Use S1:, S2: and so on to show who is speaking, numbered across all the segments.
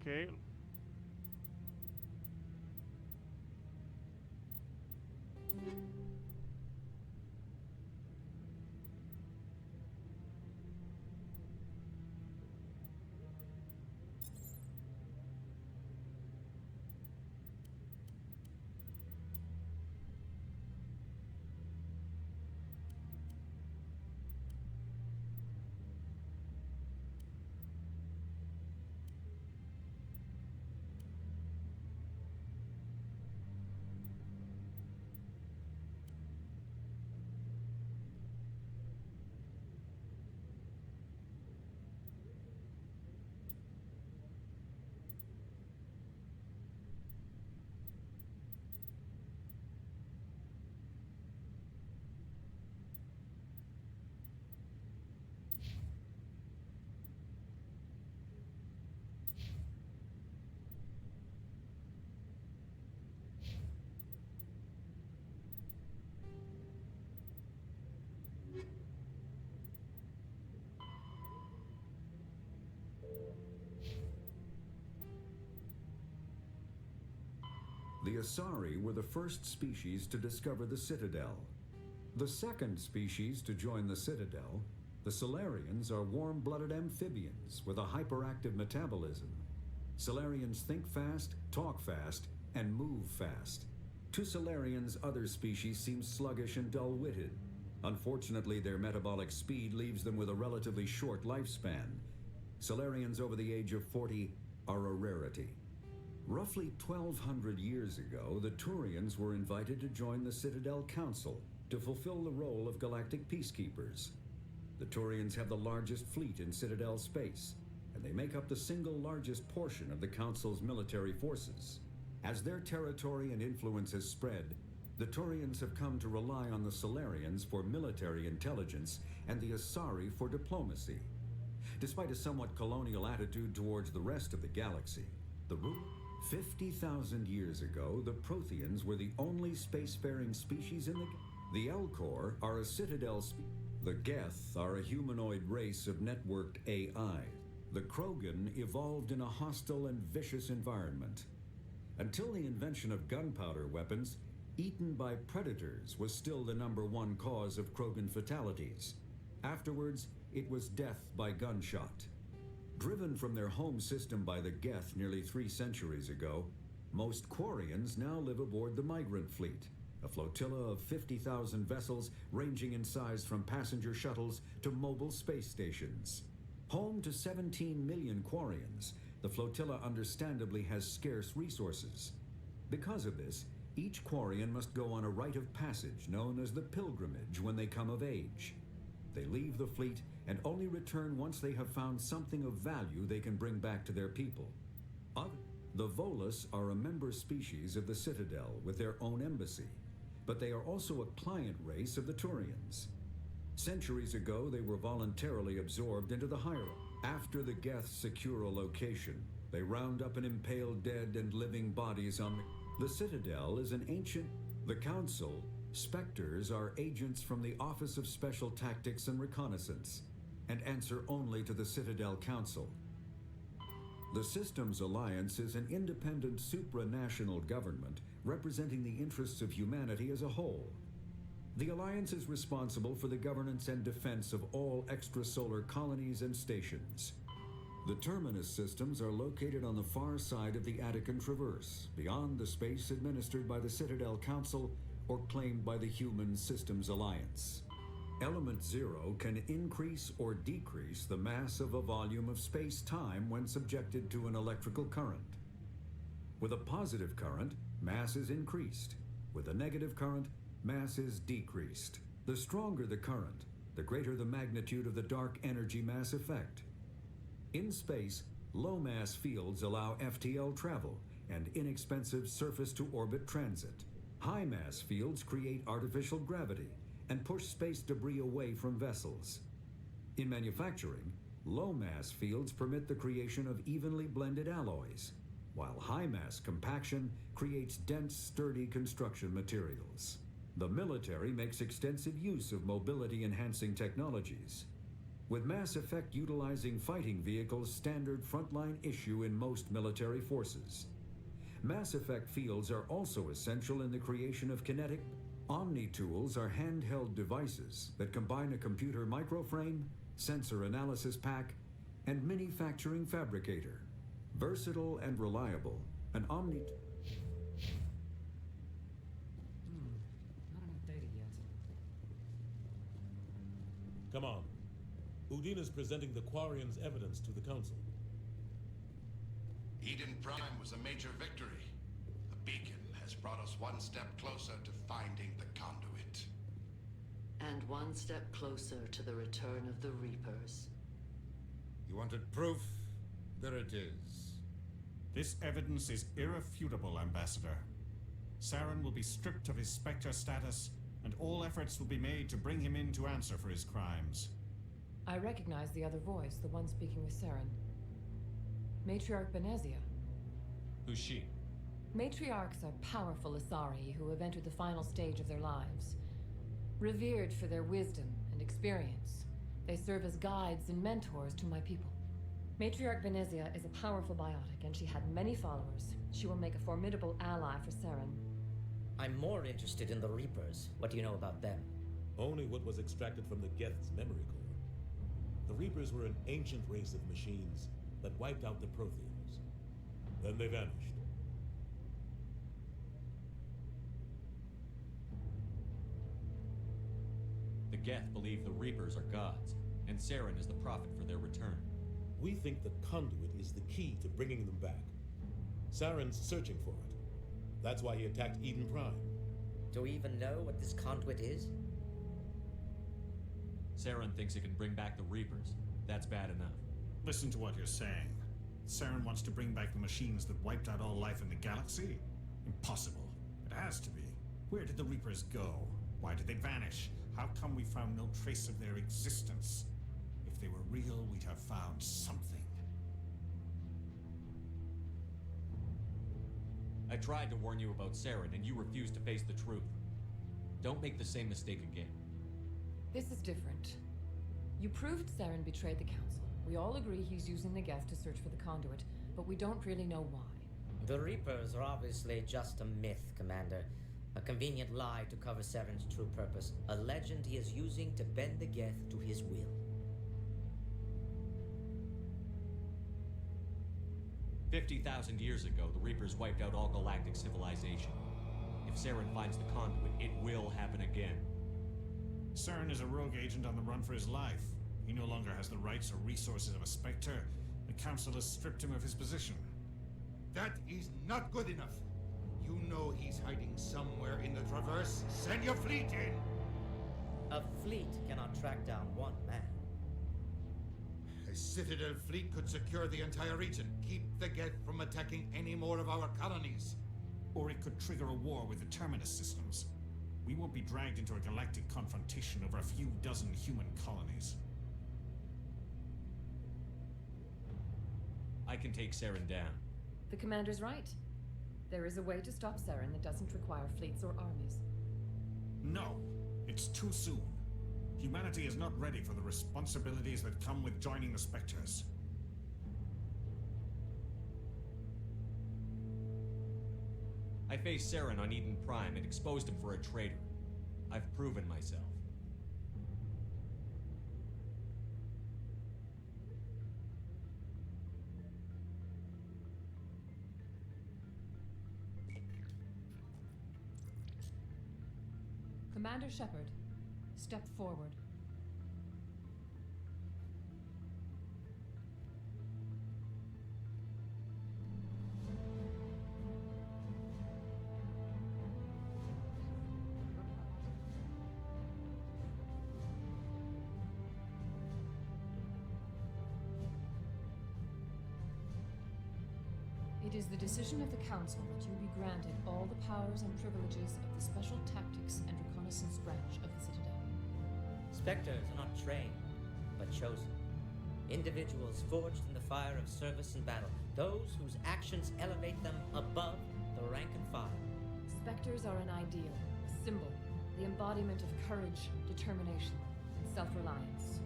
S1: Ok.
S2: The Asari were the first species to discover the Citadel. The second species to join the Citadel, the Solarians, are warm-blooded amphibians with a hyperactive metabolism. Solarians think fast, talk fast, and move fast. To Solarians, other species seem sluggish and dull-witted. Unfortunately, their metabolic speed leaves them with a relatively short lifespan. Solarians over the age of 40 are a rarity. Roughly 1,200 years ago, the Turians were invited to join the Citadel Council to fulfill the role of galactic peacekeepers. The Turians have the largest fleet in Citadel space, and they make up the single largest portion of the Council's military forces. As their territory and influence has spread, the Turians have come to rely on the Solarians for military intelligence and the Asari for diplomacy. Despite a somewhat colonial attitude towards the rest of the galaxy, 50,000 years ago, the Protheans were the only spacefaring species in the Elcor are a Citadel The Geth are a humanoid race of networked AI. The Krogan evolved in a hostile and vicious environment. Until the invention of gunpowder weapons, eaten by predators was still the #1 cause of Krogan fatalities. Afterwards, it was death by gunshot. Driven from their home system by the Geth nearly 3 centuries ago, most Quarians now live aboard the Migrant Fleet, a flotilla of 50,000 vessels ranging in size from passenger shuttles to mobile space stations. Home to 17 million Quarians, the flotilla understandably has scarce resources. Because of this, each Quarian must go on a rite of passage known as the pilgrimage when they come of age. They leave the fleet and only return once they have found something of value they can bring back to their people. The Volus are a member species of the Citadel with their own embassy, but they are also a client race of the Turians. Centuries ago, they were voluntarily absorbed into the hierarchy. After the Geths secure a location, they round up and impale dead and living bodies on the Citadel is an ancient. The Council, Spectres, are agents from the Office of Special Tactics and Reconnaissance, and answer only to the Citadel Council. The Systems Alliance is an independent supranational government representing the interests of humanity as a whole. The Alliance is responsible for the governance and defense of all extrasolar colonies and stations. The Terminus systems are located on the far side of the Attican Traverse, beyond the space administered by the Citadel Council or claimed by the Human Systems Alliance. Element Zero can increase or decrease the mass of a volume of space-time when subjected to an electrical current. With a positive current, mass is increased. With a negative current, mass is decreased. The stronger the current, the greater the magnitude of the dark energy mass effect. In space, low-mass fields allow FTL travel and inexpensive surface-to-orbit transit. High-mass fields create artificial gravity and push space debris away from vessels. In manufacturing, low-mass fields permit the creation of evenly blended alloys, while high-mass compaction creates dense, sturdy construction materials. The military makes extensive use of mobility-enhancing technologies. with Mass Effect utilizing fighting vehicles standard frontline issue in most military forces. Mass Effect fields are also essential in the creation of kinetic. Omni tools are handheld devices that combine a computer microframe, sensor analysis pack, and manufacturing fabricator. Versatile and reliable, an Omni...
S1: Not enough data yet.
S3: Come on. Udina's presenting the Quarians' evidence to the Council.
S4: Eden Prime was a major victory. The beacon has brought us one step closer to finding the conduit.
S5: And one step closer to the return of the Reapers.
S6: You wanted proof? There it is.
S7: This evidence is irrefutable, Ambassador. Saren will be stripped of his Spectre status, and all efforts will be made to bring him in to answer for his crimes.
S1: I recognize the other voice, the one speaking with Saren. Matriarch Benezia.
S8: Who's she?
S1: Matriarchs are powerful Asari who have entered the final stage of their lives. Revered for their wisdom and experience, they serve as guides and mentors to my people. Matriarch Benezia is a powerful biotic, and she had many followers. She will make a formidable ally for Saren.
S9: I'm more interested in the Reapers. What do you know about them?
S3: Only what was extracted from the Geth's memory core. The Reapers were an ancient race of machines that wiped out the Protheans. Then they vanished.
S8: The Geth believe the Reapers are gods, and Saren is the prophet for their return.
S3: We think the conduit is the key to bringing them back. Saren's searching for it. That's why he attacked Eden Prime.
S9: Do we even know what this conduit is?
S8: Saren thinks it can bring back the Reapers. That's bad enough.
S7: Listen to what you're saying. Saren wants to bring back the machines that wiped out all life in the galaxy? Impossible. It has to be. Where did the Reapers go? Why did they vanish? How come we found no trace of their existence? If they were real, we'd have found something.
S8: I tried to warn you about Saren, and you refused to face the truth. Don't make the same mistake again.
S1: This is different. You proved Saren betrayed the Council. We all agree he's using the Geth to search for the conduit, but we don't really know why.
S9: The Reapers are obviously just a myth, Commander. A convenient lie to cover Saren's true purpose. A legend he is using to bend the Geth to his will.
S8: 50,000 years ago, the Reapers wiped out all galactic civilization. If Saren finds the conduit, it will happen again.
S7: Saren is a rogue agent on the run for his life. He no longer has the rights or resources of a Spectre. The Council has stripped him of his position.
S6: That is not good enough. You know he's hiding somewhere in the Traverse. Send your fleet in!
S9: A fleet cannot track down one man.
S6: A Citadel fleet could secure the entire region. Keep the Geth from attacking any more of our colonies.
S7: Or it could trigger a war with the Terminus systems. We won't be dragged into a galactic confrontation over a few dozen human colonies.
S8: I can take Saren down.
S1: The Commander's right. There is a way to stop Saren that doesn't require fleets or armies.
S7: No, it's too soon. Humanity is not ready for the responsibilities that come with joining the Spectres.
S8: I faced Saren on Eden Prime and exposed him for a traitor. I've proven myself.
S1: Commander Shepard, step forward. It is the decision of the Council that you be granted all the powers and privileges of the Special Tactics and Reconnaissance branch of the Citadel.
S9: Spectres are not trained, but chosen. Individuals forged in the fire of service and battle. Those whose actions elevate them above the rank and file.
S1: Spectres are an ideal, a symbol, the embodiment of courage, determination, and self-reliance.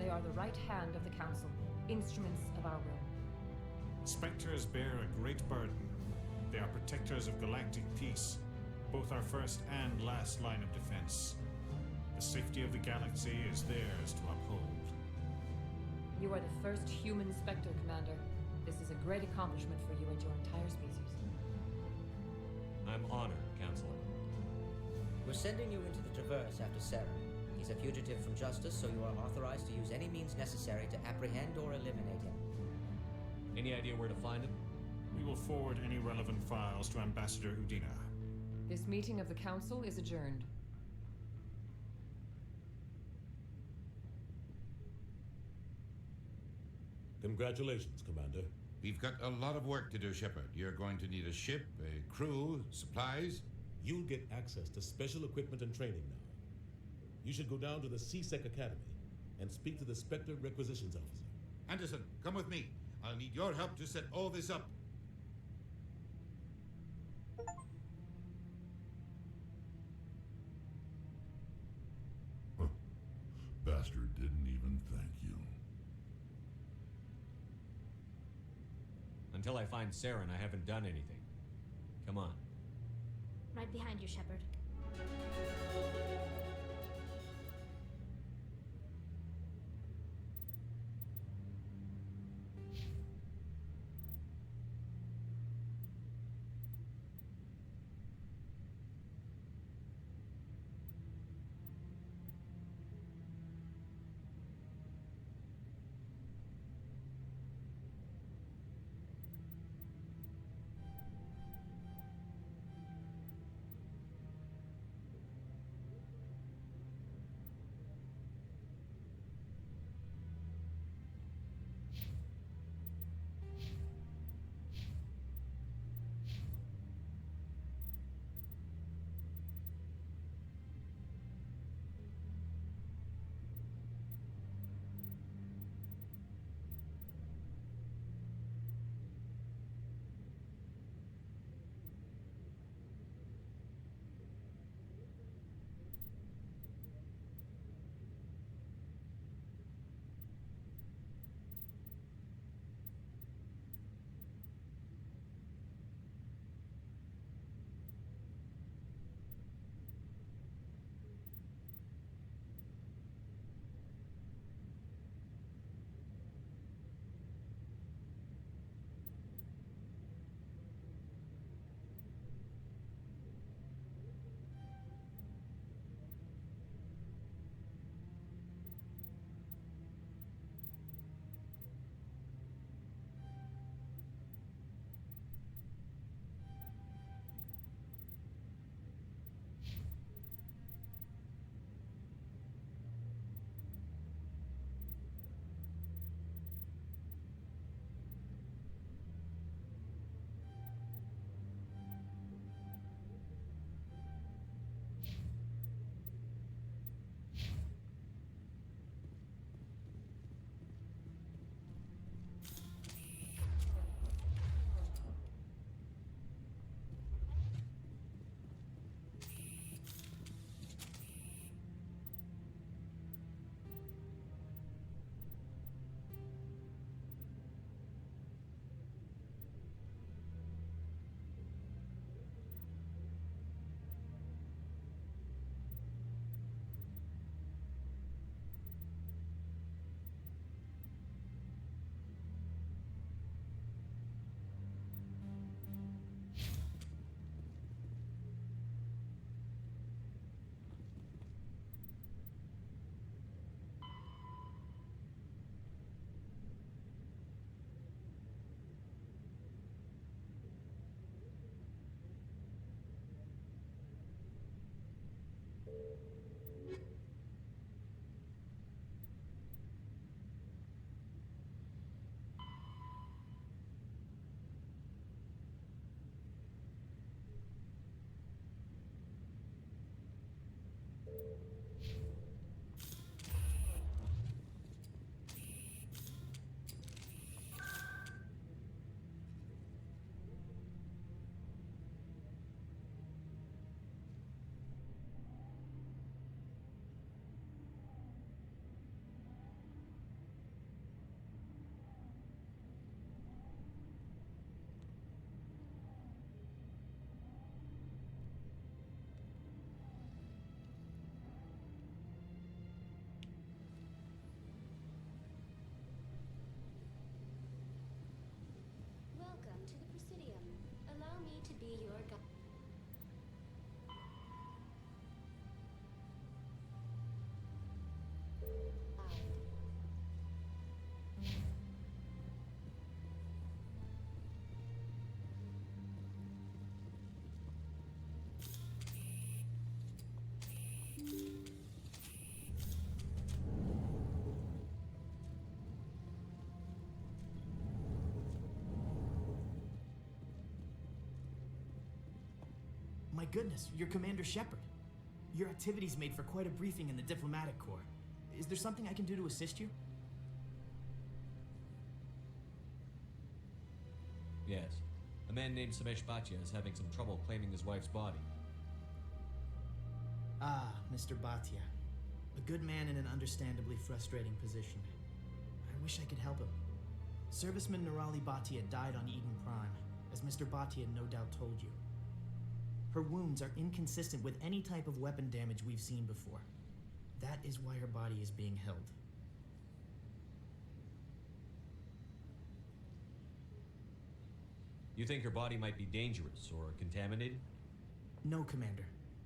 S1: They are the right hand of the Council, instruments of our will.
S7: Spectres bear a great burden. They are protectors of galactic peace, both our first and last line of defense. The safety of the galaxy is theirs to uphold.
S1: You are the first human Spectre, Commander. This is a great accomplishment for you and your entire species.
S8: I'm honored, Counselor.
S9: We're sending you into the Traverse after Saren. He's a fugitive from justice, so you are authorized to use any means necessary to apprehend or eliminate him.
S8: Any idea where to find him?
S7: We will forward any relevant files to Ambassador Udina.
S1: This meeting of the Council is adjourned.
S3: Congratulations, Commander.
S6: We've got a lot of work to do, Shepard. You're going to need a ship, a crew, supplies.
S3: You'll get access to special equipment and training now. You should go down to the C-Sec Academy and speak to the Spectre Requisitions Officer.
S6: Anderson, come with me. I'll need your help to set all this up.
S10: Bastard didn't even thank you.
S8: Until I find Saren, I haven't done anything. Come on.
S11: Right behind you, Shepard.
S12: My goodness, you're Commander Shepard. Your activities made for quite a briefing in the diplomatic corps. Is there something I can do to assist you?
S8: Yes. A man named Samesh Bhatia is having some trouble claiming his wife's body.
S12: Ah, Mr. Bhatia. A good man in an understandably frustrating position. I wish I could help him. Serviceman Nirali Bhatia died on Eden Prime, as Mr. Bhatia no doubt told you. Her wounds are inconsistent with any type of weapon damage we've seen before. That is why her body is being held.
S8: You think her body might be dangerous or contaminated?
S12: No, Commander.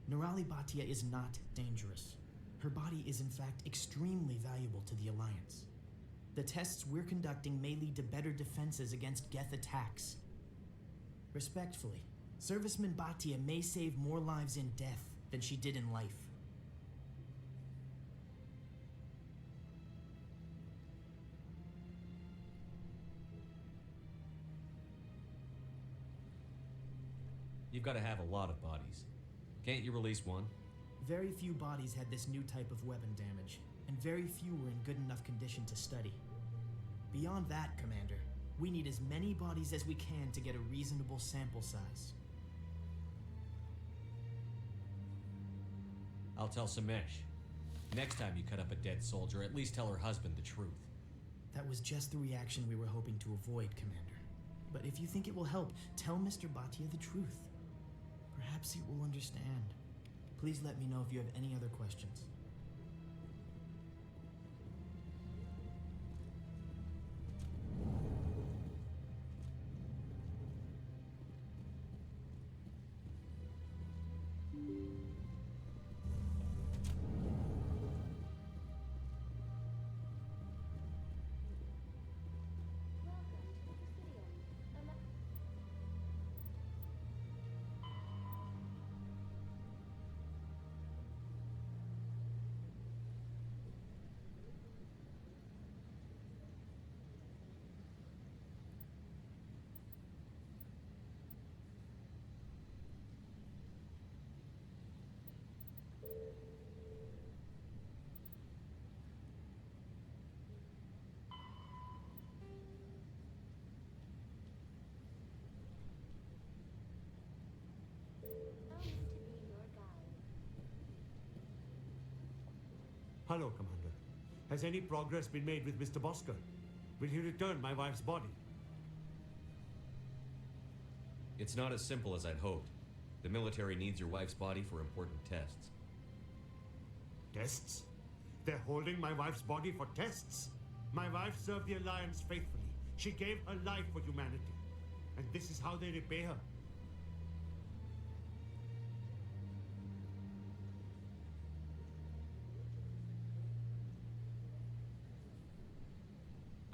S12: Nirali Bhatia is not dangerous. Her body is in fact extremely valuable to the Alliance. The tests we're conducting may lead to better defenses against Geth attacks. Respectfully, Serviceman Bhatia may save more lives in death than she did in life.
S8: You've got to have a lot of bodies. Can't you release one?
S12: Very few bodies had this new type of weapon damage, and very few were in good enough condition to study. Beyond that, Commander, we need as many bodies as we can to get a reasonable sample size.
S8: I'll tell Samesh. Next time you cut up a dead soldier, at least tell her husband the truth.
S12: That was just the reaction we were hoping to avoid, Commander. But if you think it will help, tell Mr. Bhatia the truth. Perhaps he will understand. Please let me know if you have any other questions.
S13: Hello, Commander. Has any progress been made with Mr. Bosker? Will he return my wife's body?
S8: It's not as simple as I'd hoped. The military needs your wife's body for important tests.
S13: Tests? They're holding my wife's body for tests? My wife served the Alliance faithfully. She gave her life for humanity. And this is how they repay her.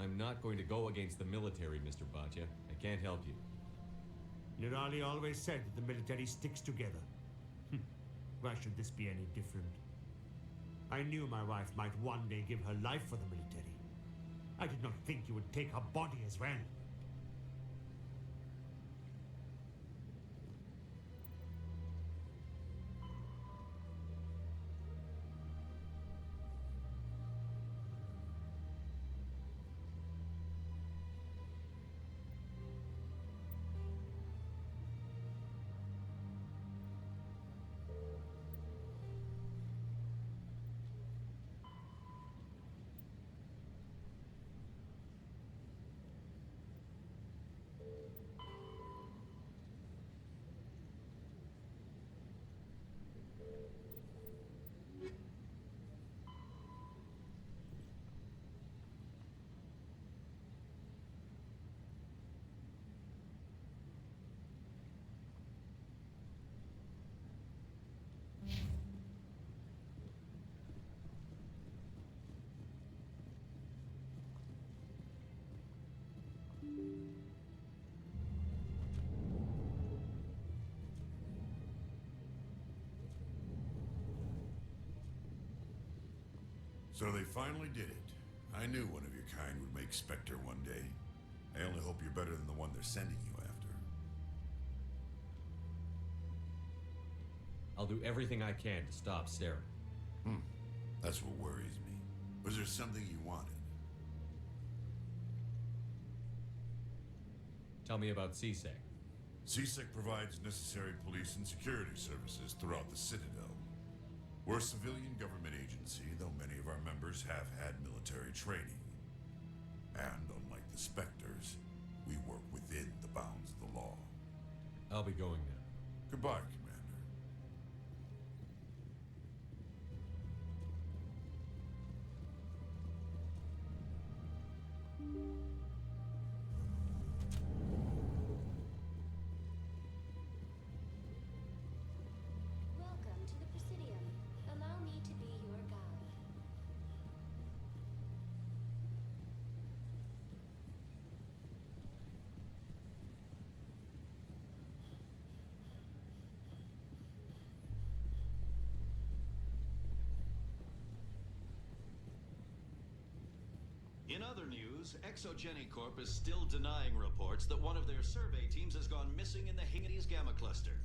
S8: I'm not going to go against the military, Mr. Bhatia. I can't help you.
S13: Nirali always said that the military sticks together. Why should this be any different? I knew my wife might one day give her life for the military. I did not think you would take her body as well.
S10: So they finally did it. I knew one of your kind would make Spectre one day. I only hope you're better than the one they're sending you after.
S8: I'll do everything I can to stop Saren.
S10: That's what worries me. Was there something you wanted?
S8: Tell me about CSEC.
S10: CSEC provides necessary police and security services throughout the Citadel. We're a civilian government agency, though many of our members have had military training. And unlike the Spectres, we work within the bounds of the law.
S8: I'll be going now.
S10: Goodbye, Commander.
S11: Welcome to the Presidium. Allow me to be your guide.
S14: In other news, Exogeny Corp is still denying reports that one of their survey teams has gone missing in the Hades Gamma Cluster.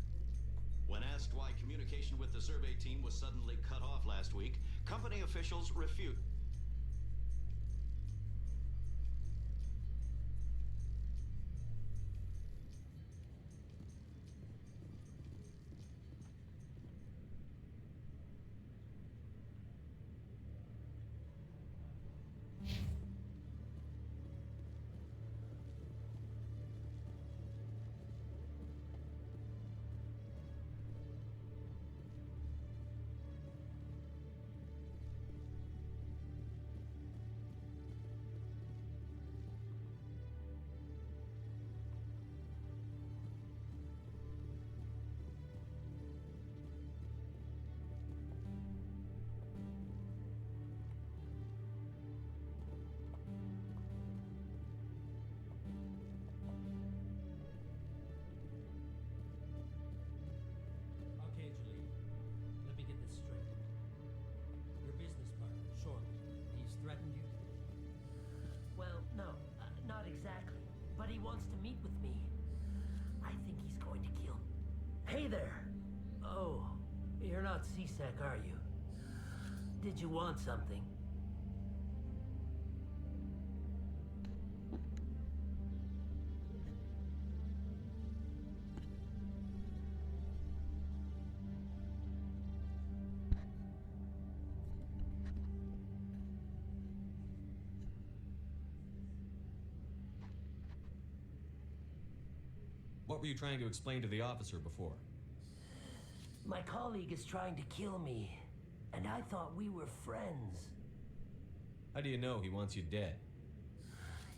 S14: When asked why communication with the survey team was suddenly cut off last week, company officials refute.
S15: Okay, Julie. Let me get this straight. Your business partner, Shorty, he's threatened you?
S16: Well, no, not exactly. But he wants to meet with me. I think he's going to kill me. Hey there! Oh, you're not CSEC, are you? Did you want something?
S8: What were you trying to explain to the officer before?
S16: My colleague is trying to kill me, and I thought we were friends.
S8: How do you know he wants you dead?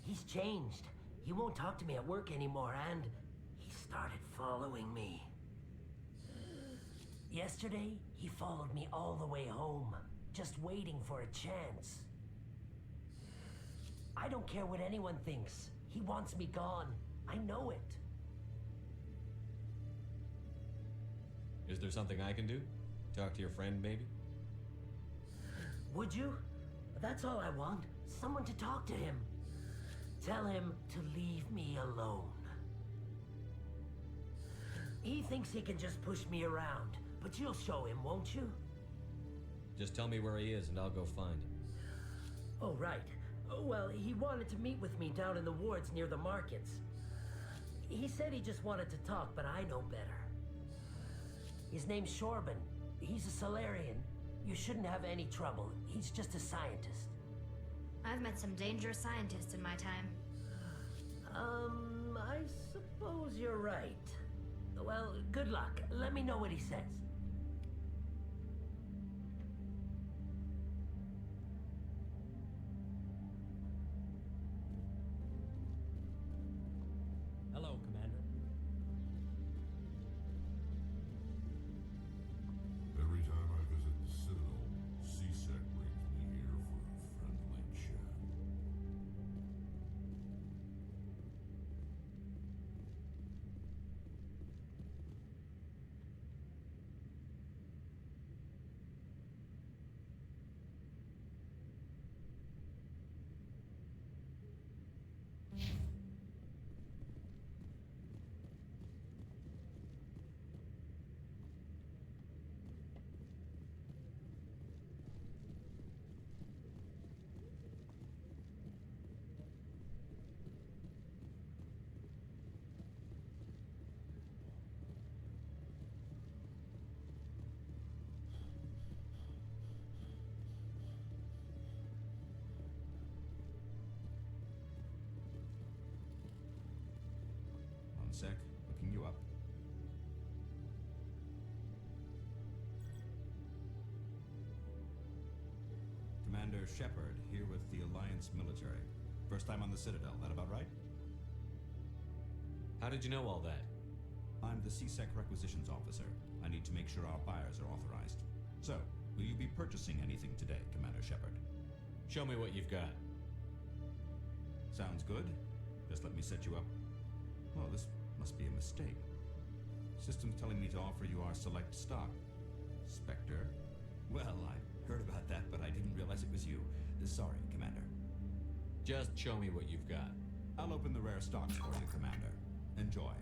S16: He's changed. He won't talk to me at work anymore, and he started following me. Yesterday, he followed me all the way home, just waiting for a chance. I don't care what anyone thinks. He wants me gone. I know it.
S8: Is there something I can do? Talk to your friend, maybe?
S16: Would you? That's all I want. Someone to talk to him. Tell him to leave me alone. He thinks he can just push me around, but you'll show him, won't you?
S8: Just tell me where he is and I'll go find him.
S16: Oh, right. Well, he wanted to meet with me down in the wards near the markets. He said he just wanted to talk, but I know better. His name's Shorban. He's a Solarian. You shouldn't have any trouble. He's just a scientist.
S11: I've met some dangerous scientists in my time.
S16: I suppose you're right. Well, good luck. Let me know what he says.
S15: Hello, Commander.
S10: Every time I visit the Citadel, CSEC brings me here for a friendly chat.
S17: C-Sec. Looking you up. Commander Shepard, here with the Alliance military. First time on the Citadel, that about right?
S8: How did you know all that?
S17: I'm the C-Sec requisitions officer. I need to make sure our buyers are authorized. So, will you be purchasing anything today, Commander Shepard?
S8: Show me what you've got.
S17: Sounds good. Just let me set you up. Oh, this must be a mistake. System's telling me to offer you our select stock. Spectre? Well, I heard about that, but I didn't realize it was you. Sorry, Commander.
S8: Just show me what you've got.
S17: I'll open the rare stocks for you, Commander. Enjoy.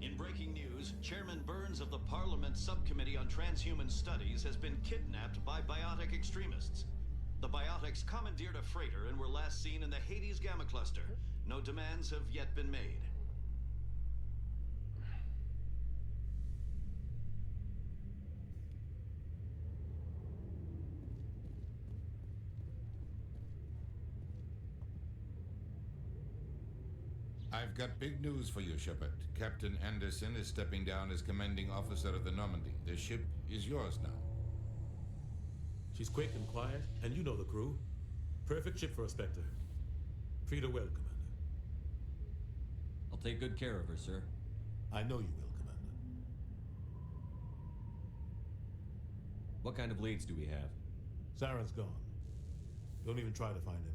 S14: In breaking news, Chairman Burns of the Parliament Subcommittee on Transhuman Studies has been kidnapped by biotic extremists. The biotics commandeered a freighter and were last seen in the Hades Gamma Cluster. No demands have yet been made.
S6: I've got big news for you, Shepard. Captain Anderson is stepping down as commanding officer of the Normandy. The ship is yours now.
S3: She's quick and quiet, and you know the crew. Perfect ship for a Spectre. Treat her well, Commander.
S8: I'll take good care of her, sir.
S3: I know you will, Commander.
S8: What kind of leads do we have?
S3: Saren's gone. Don't even try to find him.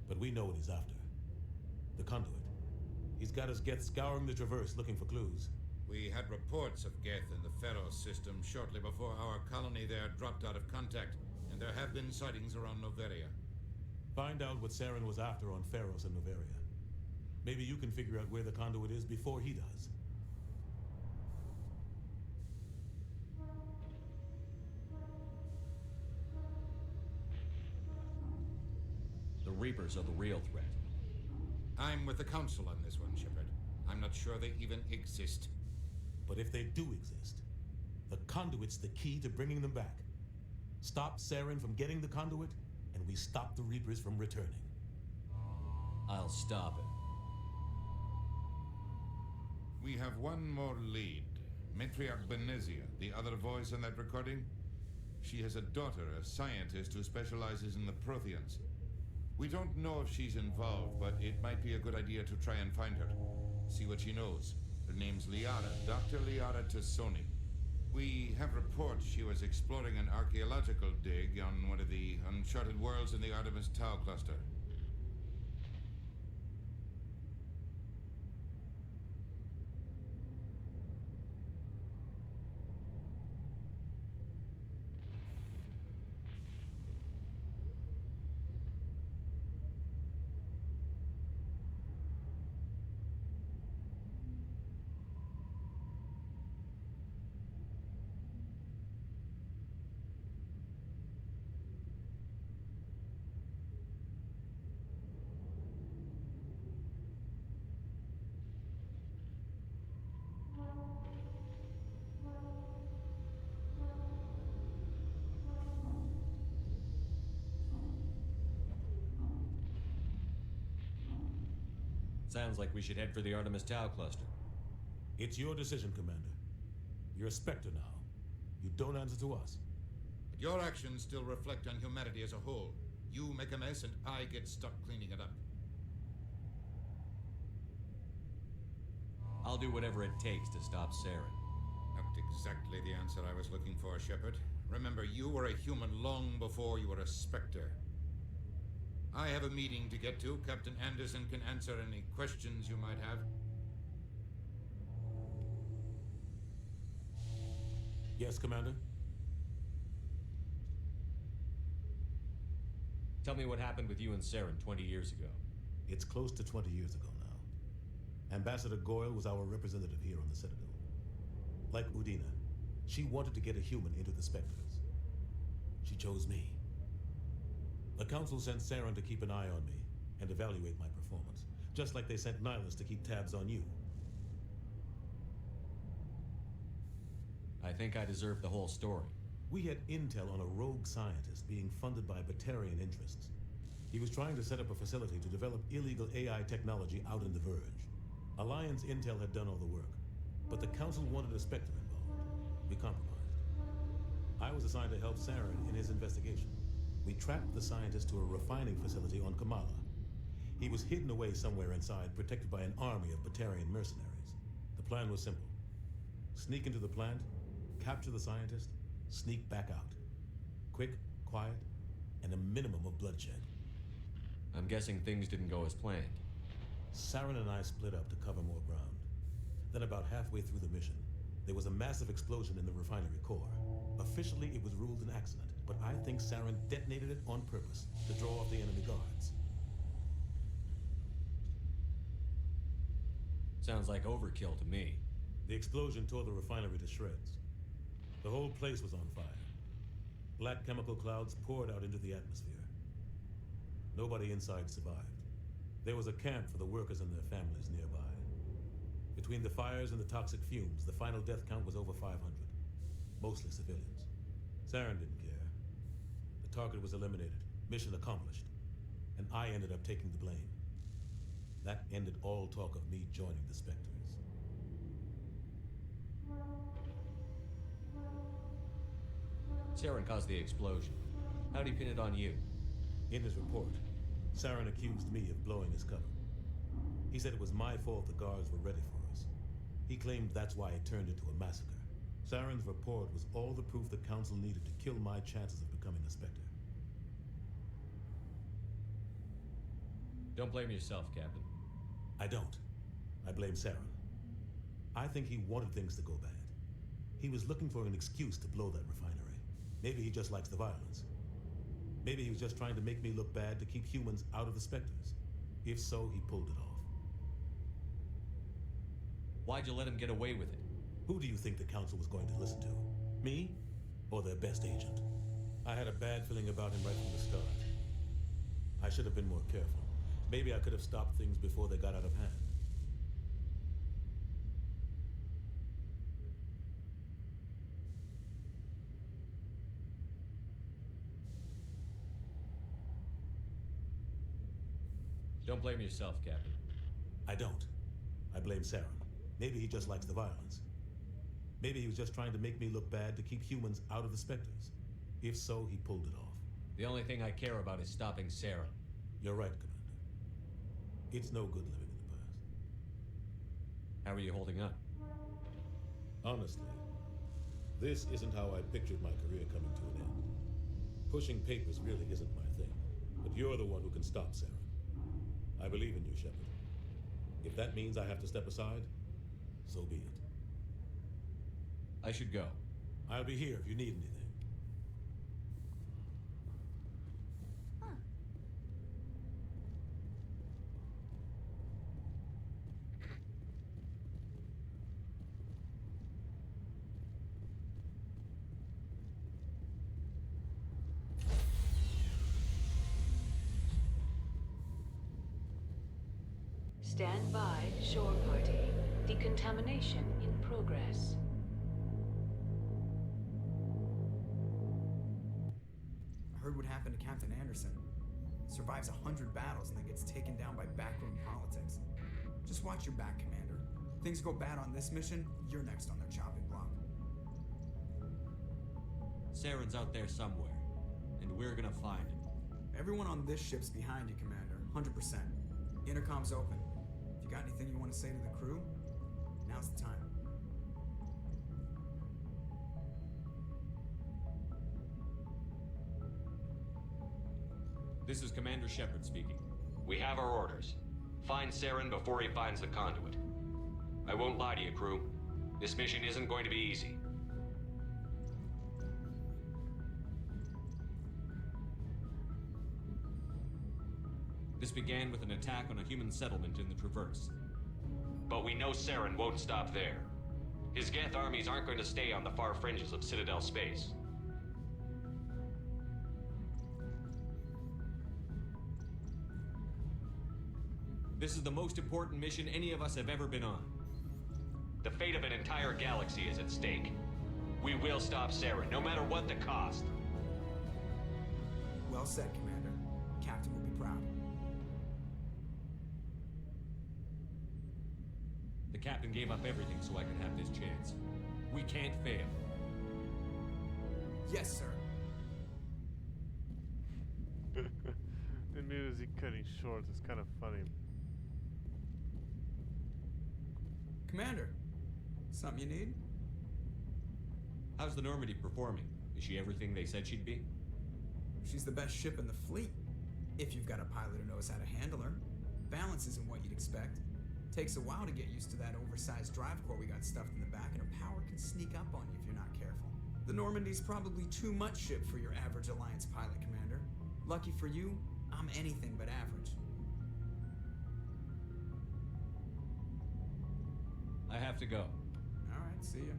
S3: But we know what he's after. The conduit. He's got his Geth scouring the Traverse looking for clues.
S6: We had reports of Geth in the Pharos system shortly before our colony there dropped out of contact, and there have been sightings around Noveria.
S3: Find out what Saren was after on Pharos and Noveria. Maybe you can figure out where the conduit is before he does.
S8: The Reapers are the real threat.
S6: I'm with the Council on this one, Shepard. I'm not sure they even exist.
S3: But if they do exist, the conduit's the key to bringing them back. Stop Saren from getting the conduit, and we stop the Reapers from returning.
S8: I'll stop it.
S6: We have one more lead. Matriarch Benezia, the other voice on that recording. She has a daughter, a scientist who specializes in the Protheans. We don't know if she's involved, but it might be a good idea to try and find her. See what she knows. Her name's Liara, Dr. Liara Tassoni. We have reports she was exploring an archaeological dig on one of the uncharted worlds in the Artemis Tau cluster.
S8: Sounds like we should head for the Artemis Tau cluster.
S3: It's your decision, Commander. You're a Spectre now. You don't answer to us.
S6: But your actions still reflect on humanity as a whole. You make a mess and I get stuck cleaning it up.
S8: I'll do whatever it takes to stop Saren.
S6: Not exactly the answer I was looking for, Shepard. Remember, you were a human long before you were a Spectre. I have a meeting to get to. Captain Anderson can answer any questions you might have.
S3: Yes, Commander?
S8: Tell me what happened with you and Saren 20 years ago.
S3: It's close to 20 years ago now. Ambassador Goyle was our representative here on the Citadel. Like Udina, she wanted to get a human into the Spectres. She chose me. The Council sent Saren to keep an eye on me and evaluate my performance, just like they sent Nihilus to keep tabs on you.
S8: I think I deserve the whole story.
S3: We had intel on a rogue scientist being funded by Batarian interests. He was trying to set up a facility to develop illegal AI technology out in the Verge. Alliance intel had done all the work, but the Council wanted a Spectre involved. We compromised. I was assigned to help Saren in his investigation. We tracked the scientist to a refining facility on Kamala. He was hidden away somewhere inside, protected by an army of Batarian mercenaries. The plan was simple. Sneak into the plant, capture the scientist, sneak back out. Quick, quiet, and a minimum of bloodshed.
S8: I'm guessing things didn't go as planned.
S3: Saren and I split up to cover more ground. Then about halfway through the mission, there was a massive explosion in the refinery core. Officially, it was ruled an accident, but I think Saren detonated it on purpose to draw off the enemy guards.
S8: Sounds like overkill to me.
S3: The explosion tore the refinery to shreds. The whole place was on fire. Black chemical clouds poured out into the atmosphere. Nobody inside survived. There was a camp for the workers and their families nearby. Between the fires and the toxic fumes, the final death count was over 500. Mostly civilians. Saren didn't care. The target was eliminated. Mission accomplished. And I ended up taking the blame. That ended all talk of me joining the Spectres.
S8: Saren caused the explosion. How'd he pin it on you?
S3: In his report, Saren accused me of blowing his cover. He said it was my fault the guards were ready for us. He claimed that's why it turned into a massacre. Saren's report was all the proof the Council needed to kill my chances of becoming a Spectre.
S8: Don't blame yourself, Captain.
S3: I don't. I blame Saren. I think he wanted things to go bad. He was looking for an excuse to blow that refinery. Maybe he just likes the violence. Maybe he was just trying to make me look bad to keep humans out of the Spectres. If so, he pulled it off.
S8: Why'd you let him get away with it?
S3: Who do you think the Council was going to listen to? Me? Or their best agent? I had a bad feeling about him right from the start. I should have been more careful. Maybe I could have stopped things before they got out of hand.
S8: Don't blame yourself, Captain.
S3: I don't. I blame Saren. Maybe he just likes the violence. Maybe he was just trying to make me look bad to keep humans out of the Spectres. If so, he pulled it off.
S8: The only thing I care about is stopping Saren.
S3: You're right, Commander. It's no good living in the past.
S8: How are you holding up?
S3: Honestly, this isn't how I pictured my career coming to an end. Pushing papers really isn't my thing, but you're the one who can stop Saren. I believe in you, Shepard. If that means I have to step aside, so be it.
S8: I should go.
S3: I'll be here if you need anything.
S18: Stand by, shore party. Decontamination in progress.
S19: I heard what happened to Captain Anderson. Survives 100 battles and then gets taken down by backroom politics. Just watch your back, Commander. Things go bad on this mission, you're next on their chopping block.
S8: Saren's out there somewhere, and we're gonna find him.
S19: Everyone on this ship's behind you, Commander. 100%. Intercom's open. If you got anything you want to say to the crew, now's the time.
S8: This is Commander Shepard speaking.
S20: We have our orders. Find Saren before he finds the conduit. I won't lie to you, crew. This mission isn't going to be easy.
S8: This began with an attack on a human settlement in the Traverse.
S20: But we know Saren won't stop there. His Geth armies aren't going to stay on the far fringes of Citadel space.
S8: This is the most important mission any of us have ever been on.
S20: The fate of an entire galaxy is at stake. We will stop Saren, no matter what the cost.
S19: Well said, Commander. Captain will be proud.
S8: The captain gave up everything so I could have this chance. We can't fail.
S19: Yes, sir.
S21: The music cutting short is kind of funny.
S19: Commander, something you need?
S8: How's the Normandy performing? Is she everything they said she'd be?
S19: She's the best ship in the fleet. If you've got a pilot who knows how to handle her. Balance isn't what you'd expect. Takes a while to get used to that oversized drive core we got stuffed in the back, and her power can sneak up on you if you're not careful. The Normandy's probably too much ship for your average Alliance pilot, Commander. Lucky for you, I'm anything but average.
S8: I have to go.
S19: All right, see ya.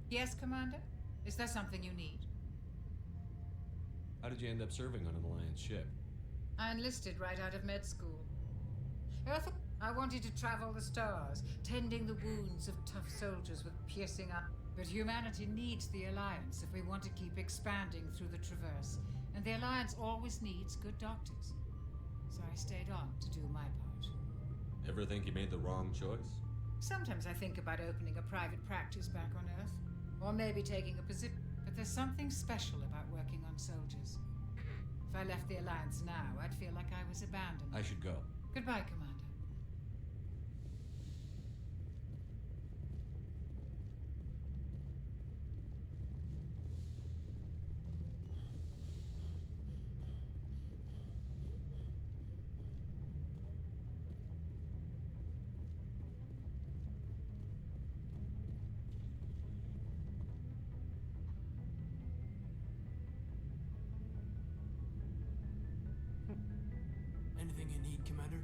S22: Yes, Commander? Is there something you need?
S8: How did you end up serving on an Alliance ship?
S22: I enlisted right out of med school. Earth, I wanted to travel the stars, tending the wounds of tough soldiers with piercing eyes. But humanity needs the Alliance if we want to keep expanding through the Traverse. And the Alliance always needs good doctors. So I stayed on to do my part.
S8: Ever think you made the wrong choice?
S22: Sometimes I think about opening a private practice back on Earth. Or maybe taking a position. But there's something special about working on soldiers. If I left the Alliance now, I'd feel like I was abandoned.
S8: I should go.
S22: Goodbye, Commander.
S23: Anything you need, Commander?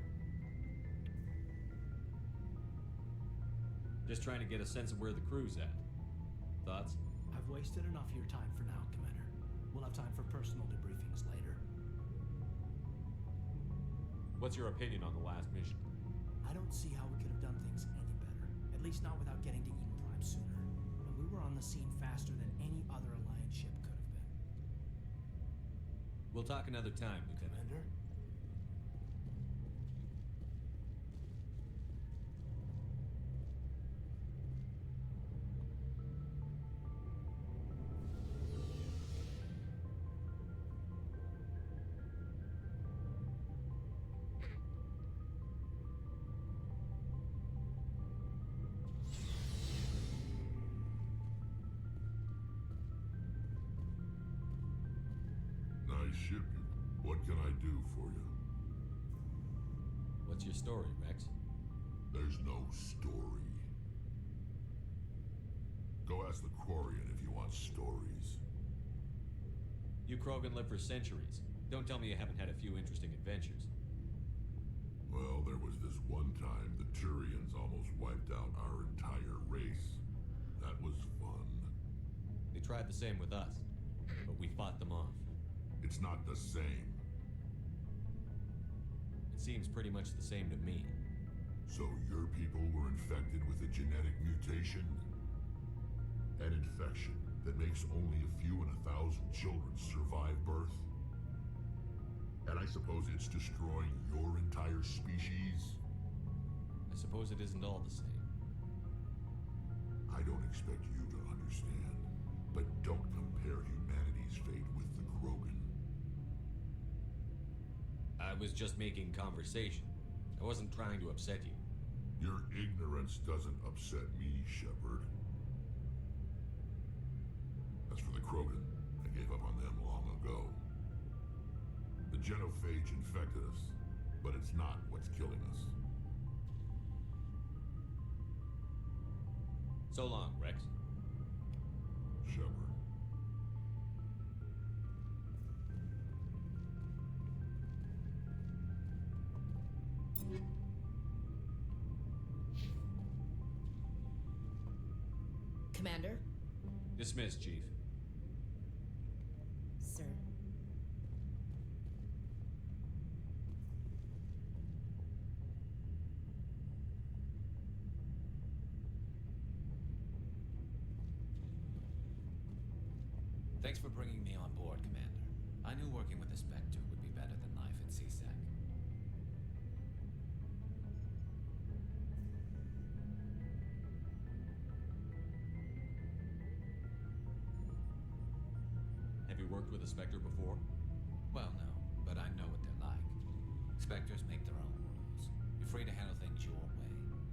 S8: Just trying to get a sense of where the crew's at. Thoughts?
S12: I've wasted enough of your time for now, Commander. We'll have time for personal debriefings later.
S8: What's your opinion on the last mission?
S12: I don't see how we could have done things any better. At least not without getting to Eden Prime sooner. And we were on the scene faster than any other Alliance ship could have been.
S8: We'll talk another time, Lieutenant.
S12: Commander?
S10: Nice ship. What can I do for you?
S8: What's your story, Rex?
S10: There's no story. Go ask the Quarian if you want stories.
S8: You Krogan live for centuries. Don't tell me you haven't had a few interesting adventures.
S10: Well, there was this one time the Turians almost wiped out our entire race. That was fun.
S8: They tried the same with us, but we fought them off.
S10: It's not the same.
S8: It seems pretty much the same to me.
S10: So your people were infected with a genetic mutation? An infection that makes only a few in 1,000 children survive birth? And I suppose it's destroying your entire species?
S8: I suppose it isn't all the same.
S10: I don't expect you to understand, but don't compare humanity's fate with the Krogan.
S8: I was just making conversation. I wasn't trying to upset you.
S10: Your ignorance doesn't upset me, Shepard. As for the Krogan, I gave up on them long ago. The genophage infected us, but it's not what's killing us.
S8: So long, Rex.
S10: Shepard.
S2: Commander?
S8: Dismissed, Chief.
S2: Sir.
S4: Thanks for bringing me on board, Commander. I knew working with the Spectre would be better than life at CSEC.
S8: Have you worked with a Spectre before?
S4: Well, no, but I know what they're like. Spectres make their own rules. You're free to handle things your way.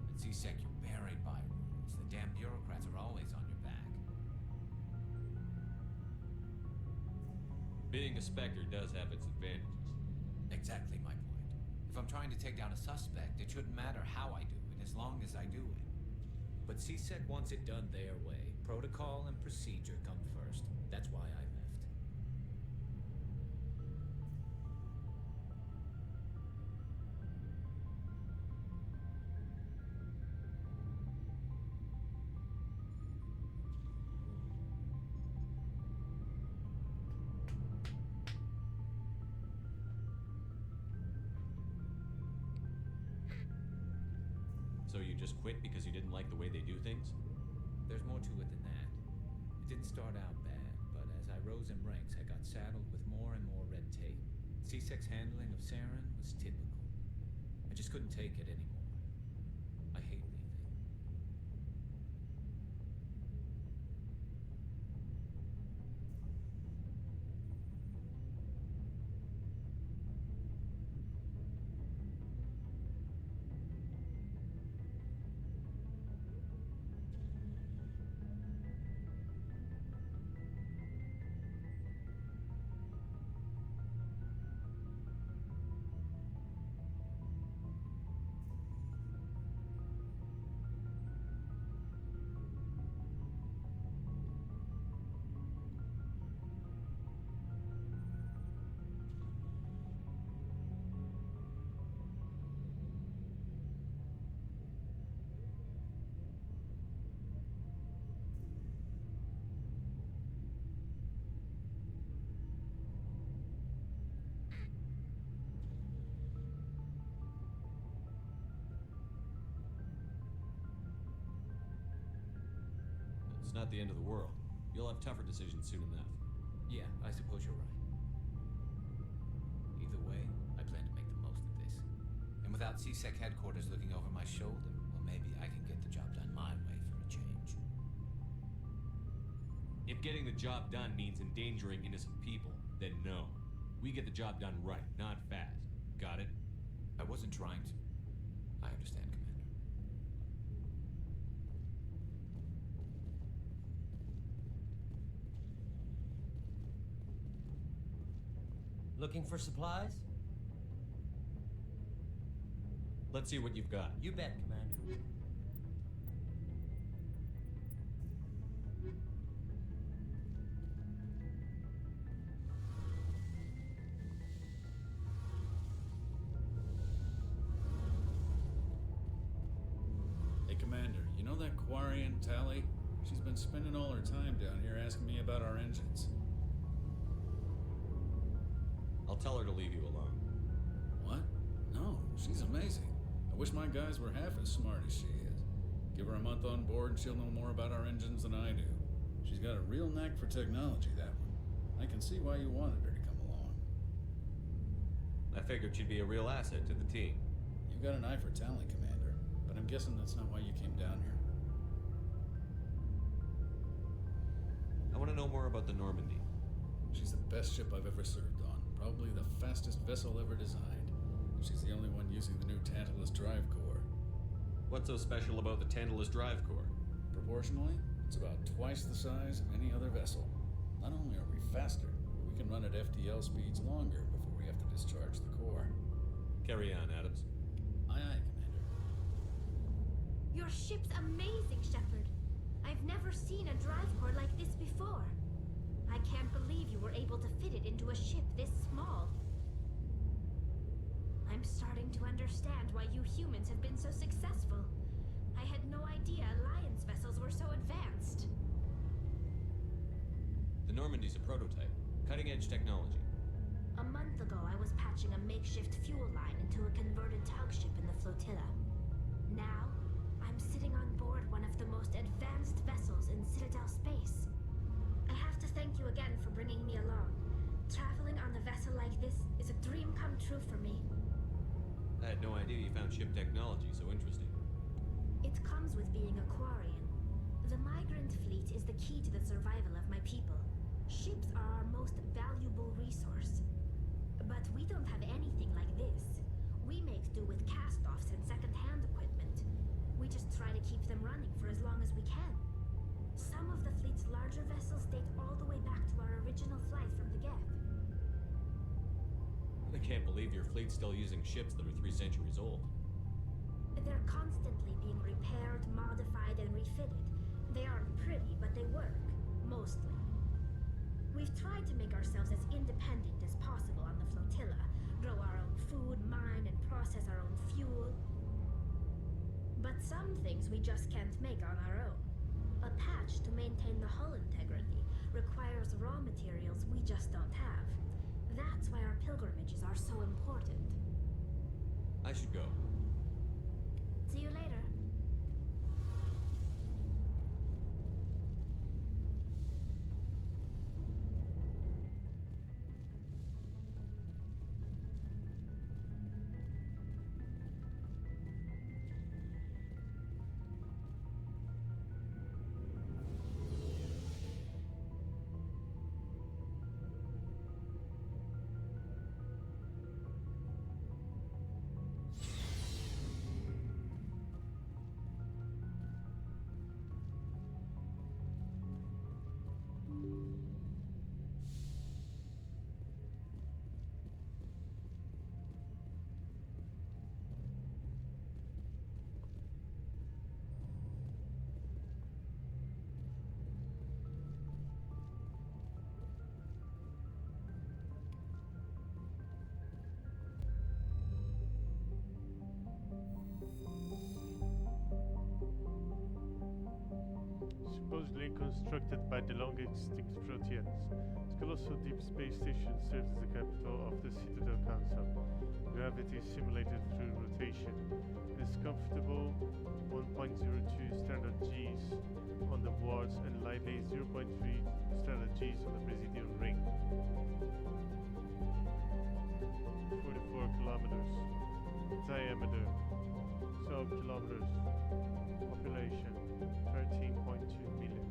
S4: At CSEC, you're buried by rules. The damn bureaucrats are always on your back.
S8: Being a Spectre does have its advantages.
S4: Exactly my point. If I'm trying to take down a suspect, it shouldn't matter how I do it, as long as I do it. But CSEC wants it done their way. Protocol and procedure come first. That's why I left.
S8: So you just quit because you didn't like the way they do things?
S4: There's more to it than that. It didn't start out bad, but as I rose in ranks, I got saddled with more and more red tape. CSEC's handling of Saren was typical. I just couldn't take it anymore. I hate leaving.
S8: Not the end of the world. You'll have tougher decisions soon enough.
S4: Yeah, I suppose you're right. Either way, I plan to make the most of this. And without CSEC headquarters looking over my shoulder, well, maybe I can get the job done my way for a change.
S8: If getting the job done means endangering innocent people, then no. We get the job done right, not fast. Got it?
S4: I wasn't trying to. I understand, Commander.
S16: Looking for supplies?
S8: Let's see what you've got.
S16: You bet, Commander.
S5: Hey, Commander, you know that Quarian, Tally? She's been spending all her time down here asking me about our engines.
S8: I'll tell her to leave you alone.
S5: What? No, she's amazing. I wish my guys were half as smart as she is. Give her a month on board and she'll know more about our engines than I do. She's got a real knack for technology, that one. I can see why you wanted her to come along.
S8: I figured she'd be a real asset to the team.
S5: You got an eye for talent, Commander, but I'm guessing that's not why you came down here.
S8: I want to know more about the Normandy.
S5: She's the best ship I've ever served on. Probably the fastest vessel ever designed. She's the only one using the new Tantalus drive core.
S8: What's so special about the Tantalus drive core?
S5: Proportionally, it's about twice the size of any other vessel. Not only are we faster, but we can run at FTL speeds longer before we have to discharge the core.
S8: Carry on, Adams.
S5: Aye, aye, Commander.
S11: Your ship's amazing, Shepard. I've never seen a drive core like this before. I can't believe you were able to fit it into a ship this small. I'm starting to understand why you humans have been so successful. I had no idea Alliance vessels were so advanced.
S8: The Normandy's a prototype. Cutting-edge technology.
S11: A month ago, I was patching a makeshift fuel line into a converted tug ship in the flotilla. Now, I'm sitting on board one of the most advanced vessels in Citadel space. I have to thank you again for bringing me along. Traveling on a vessel like this is a dream come true for me.
S8: I had no idea you found ship technology so interesting.
S11: It comes with being a Quarian. The migrant fleet is the key to the survival of my people. Ships are our most valuable resource. But we don't have anything like this. We make do with cast-offs and second-hand equipment. We just try to keep them running for as long as we can. Some of the fleet's larger vessels date all the way back to our original flight from the Geth.
S8: I can't believe your fleet's still using ships that are 3 centuries old.
S11: They're constantly being repaired, modified, and refitted. They aren't pretty, but they work. Mostly. We've tried to make ourselves as independent as possible on the flotilla. Grow our own food, mine, and process our own fuel. But some things we just can't make on our own. A patch to maintain the hull integrity requires raw materials we just don't have. That's why our pilgrimages are so important.
S8: I should go.
S11: See you later.
S21: constructed by the long-extinct Proteans. This colossal deep space station serves as the capital of the Citadel Council. Gravity is simulated through rotation. It is comfortable 1.02 standard Gs on the wards and lightly 0.3 standard Gs on the Presidium ring. 44 kilometers. Diameter 12 kilometers. Population 13.2 million.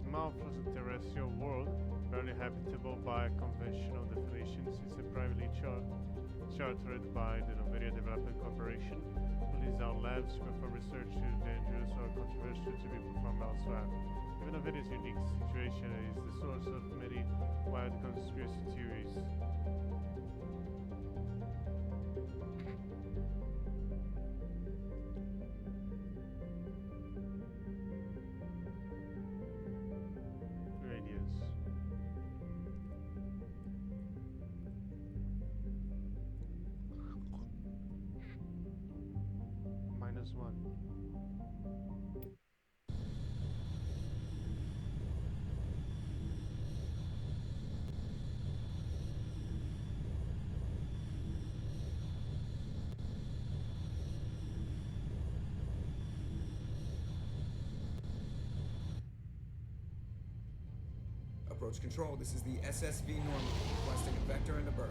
S21: Malthus terrestrial world, barely habitable by conventional definitions, is a privately chartered by the Noveria Development Corporation, who leases out labs for research too dangerous or controversial to be performed elsewhere. Even Noveria's unique situation is the source of many wild conspiracy theories. One.
S19: Approach control, this is the SSV Normandy, requesting a vector into berth.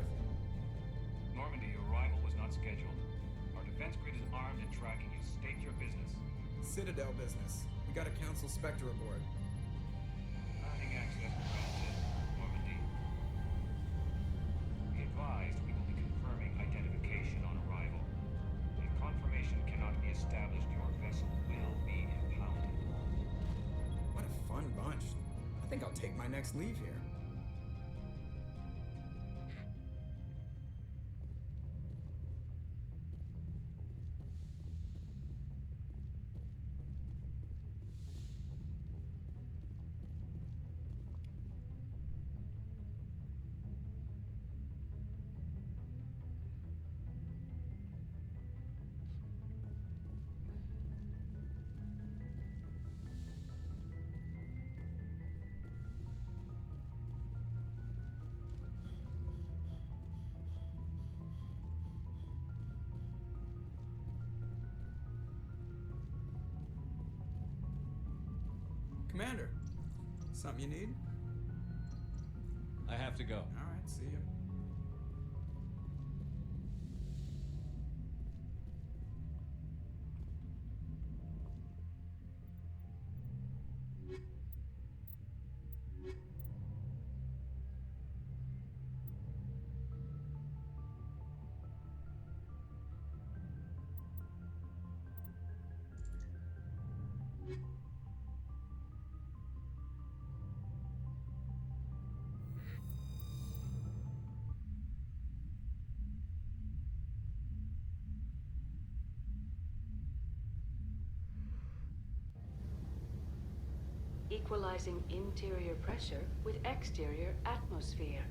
S7: Normandy, your arrival was not scheduled. Our defense grid is armed and tracking you. State your business.
S19: Citadel business. We got a Council Spectre aboard.
S7: Landing access granted, Normandy. Be advised we will be confirming identification on arrival. If confirmation cannot be established, your vessel will be impounded.
S19: What a fun bunch. I think I'll take my next leave here. Something you need?
S8: I have to go.
S19: Alright, see ya.
S18: Equalizing interior pressure with exterior atmosphere.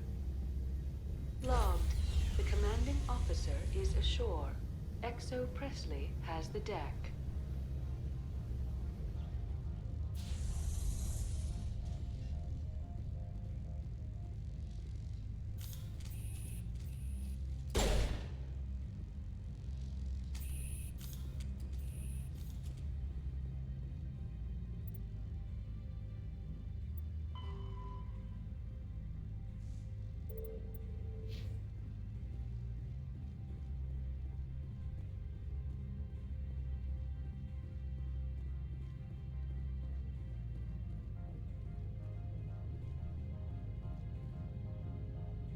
S18: Logged. The commanding officer is ashore. Exo Presley has the deck.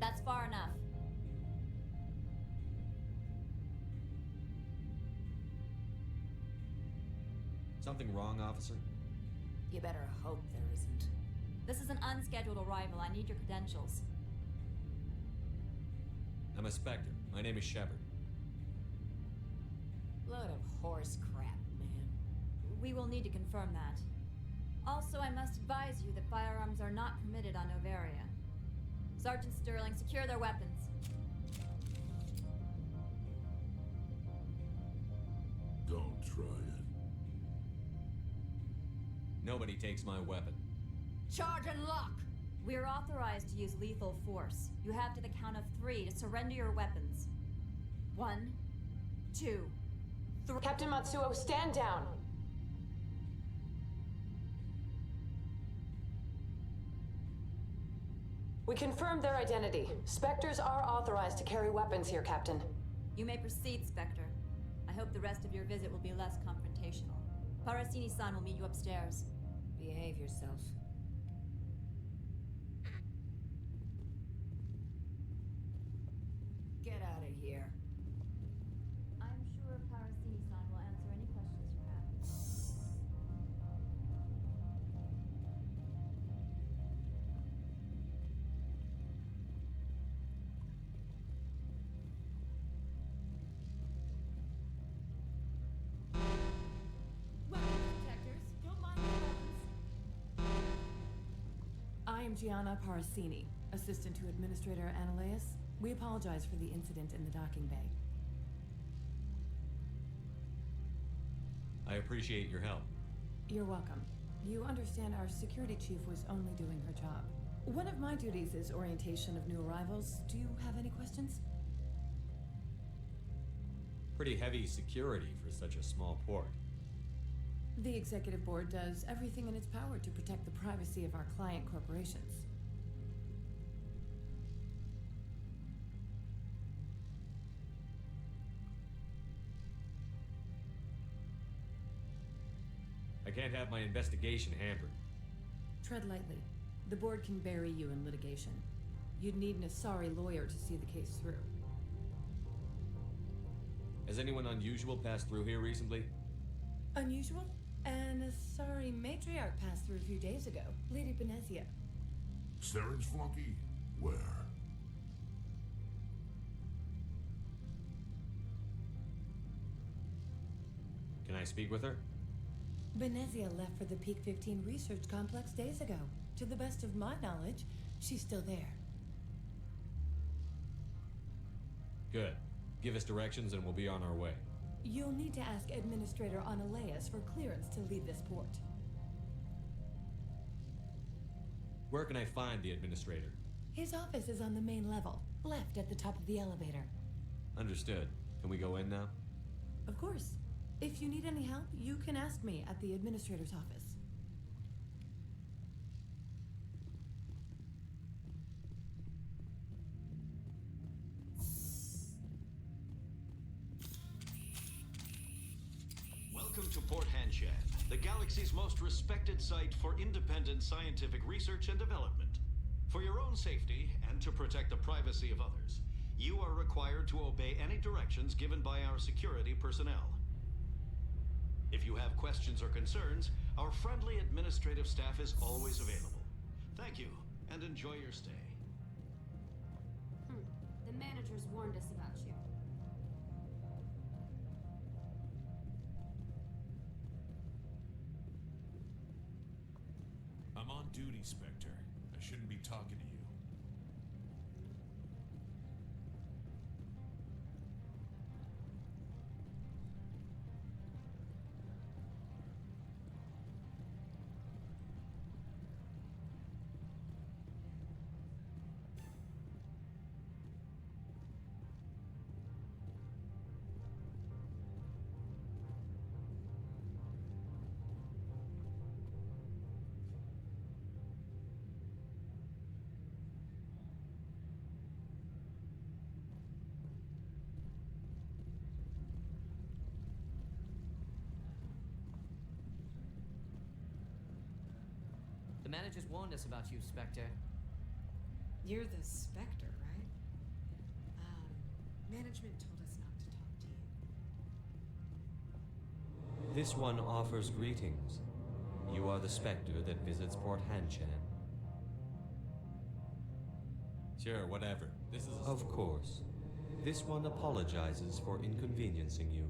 S1: That's far enough.
S8: Something wrong, officer?
S1: You better hope there isn't. This is an unscheduled arrival. I need your credentials.
S8: I'm a Spectre. My name is Shepard.
S2: Load of horse crap, man.
S1: We will need to confirm that. Also, I must advise you that firearms are not permitted on Novaria. Sergeant Sterling, secure their weapons.
S10: Don't try it.
S8: Nobody takes my weapon.
S2: Charge and lock!
S1: We're authorized to use lethal force. You have to the count of 3 to surrender your weapons. 1, 2, 3.
S9: Captain Matsuo, stand down! We confirmed their identity. Spectres are authorized to carry weapons here, Captain.
S1: You may proceed, Spectre. I hope the rest of your visit will be less confrontational. Parasini-san will meet you upstairs.
S2: Behave yourself. Get out of here.
S1: I'm sure Parasini-san will answer any questions you have.
S23: I am Gianna Parasini, assistant to Administrator Ananias. We apologize for the incident in the docking bay.
S8: I appreciate your help.
S23: You're welcome. You understand our security chief was only doing her job. One of my duties is orientation of new arrivals. Do you have any questions?
S8: Pretty heavy security for such a small port.
S23: The executive board does everything in its power to protect the privacy of our client corporations.
S8: I can't have my investigation hampered.
S23: Tread lightly. The board can bury you in litigation. You'd need an Asari lawyer to see the case through.
S8: Has anyone unusual passed through here recently?
S23: Unusual? An Asari matriarch passed through a few days ago. Lady Benezia.
S10: Saren's flunky? Where?
S8: Can I speak with her?
S23: Benezia left for the Peak 15 research complex days ago. To the best of my knowledge, she's still there.
S8: Good. Give us directions and we'll be on our way.
S23: You'll need to ask Administrator Ananias for clearance to leave this port.
S8: Where can I find the administrator?
S23: His office is on the main level, left at the top of the elevator.
S8: Understood. Can we go in now?
S23: Of course. If you need any help, you can ask me at the administrator's office.
S14: Hanchan, the galaxy's most respected site for independent scientific research and development. For your own safety and to protect the privacy of others, you are required to obey any directions given by our security personnel. If you have questions or concerns, our friendly administrative staff is always available. Thank you, and enjoy your stay.
S1: The managers warned us about you.
S10: I'm on duty, Spectre. I shouldn't be talking to you.
S13: The managers warned us about you, Spectre.
S22: You're the Spectre, right? Management told us not to talk to you.
S8: This one offers greetings. You are the Spectre that visits Port Hanchan. Sure, whatever. This is Of course. This one apologizes for inconveniencing you.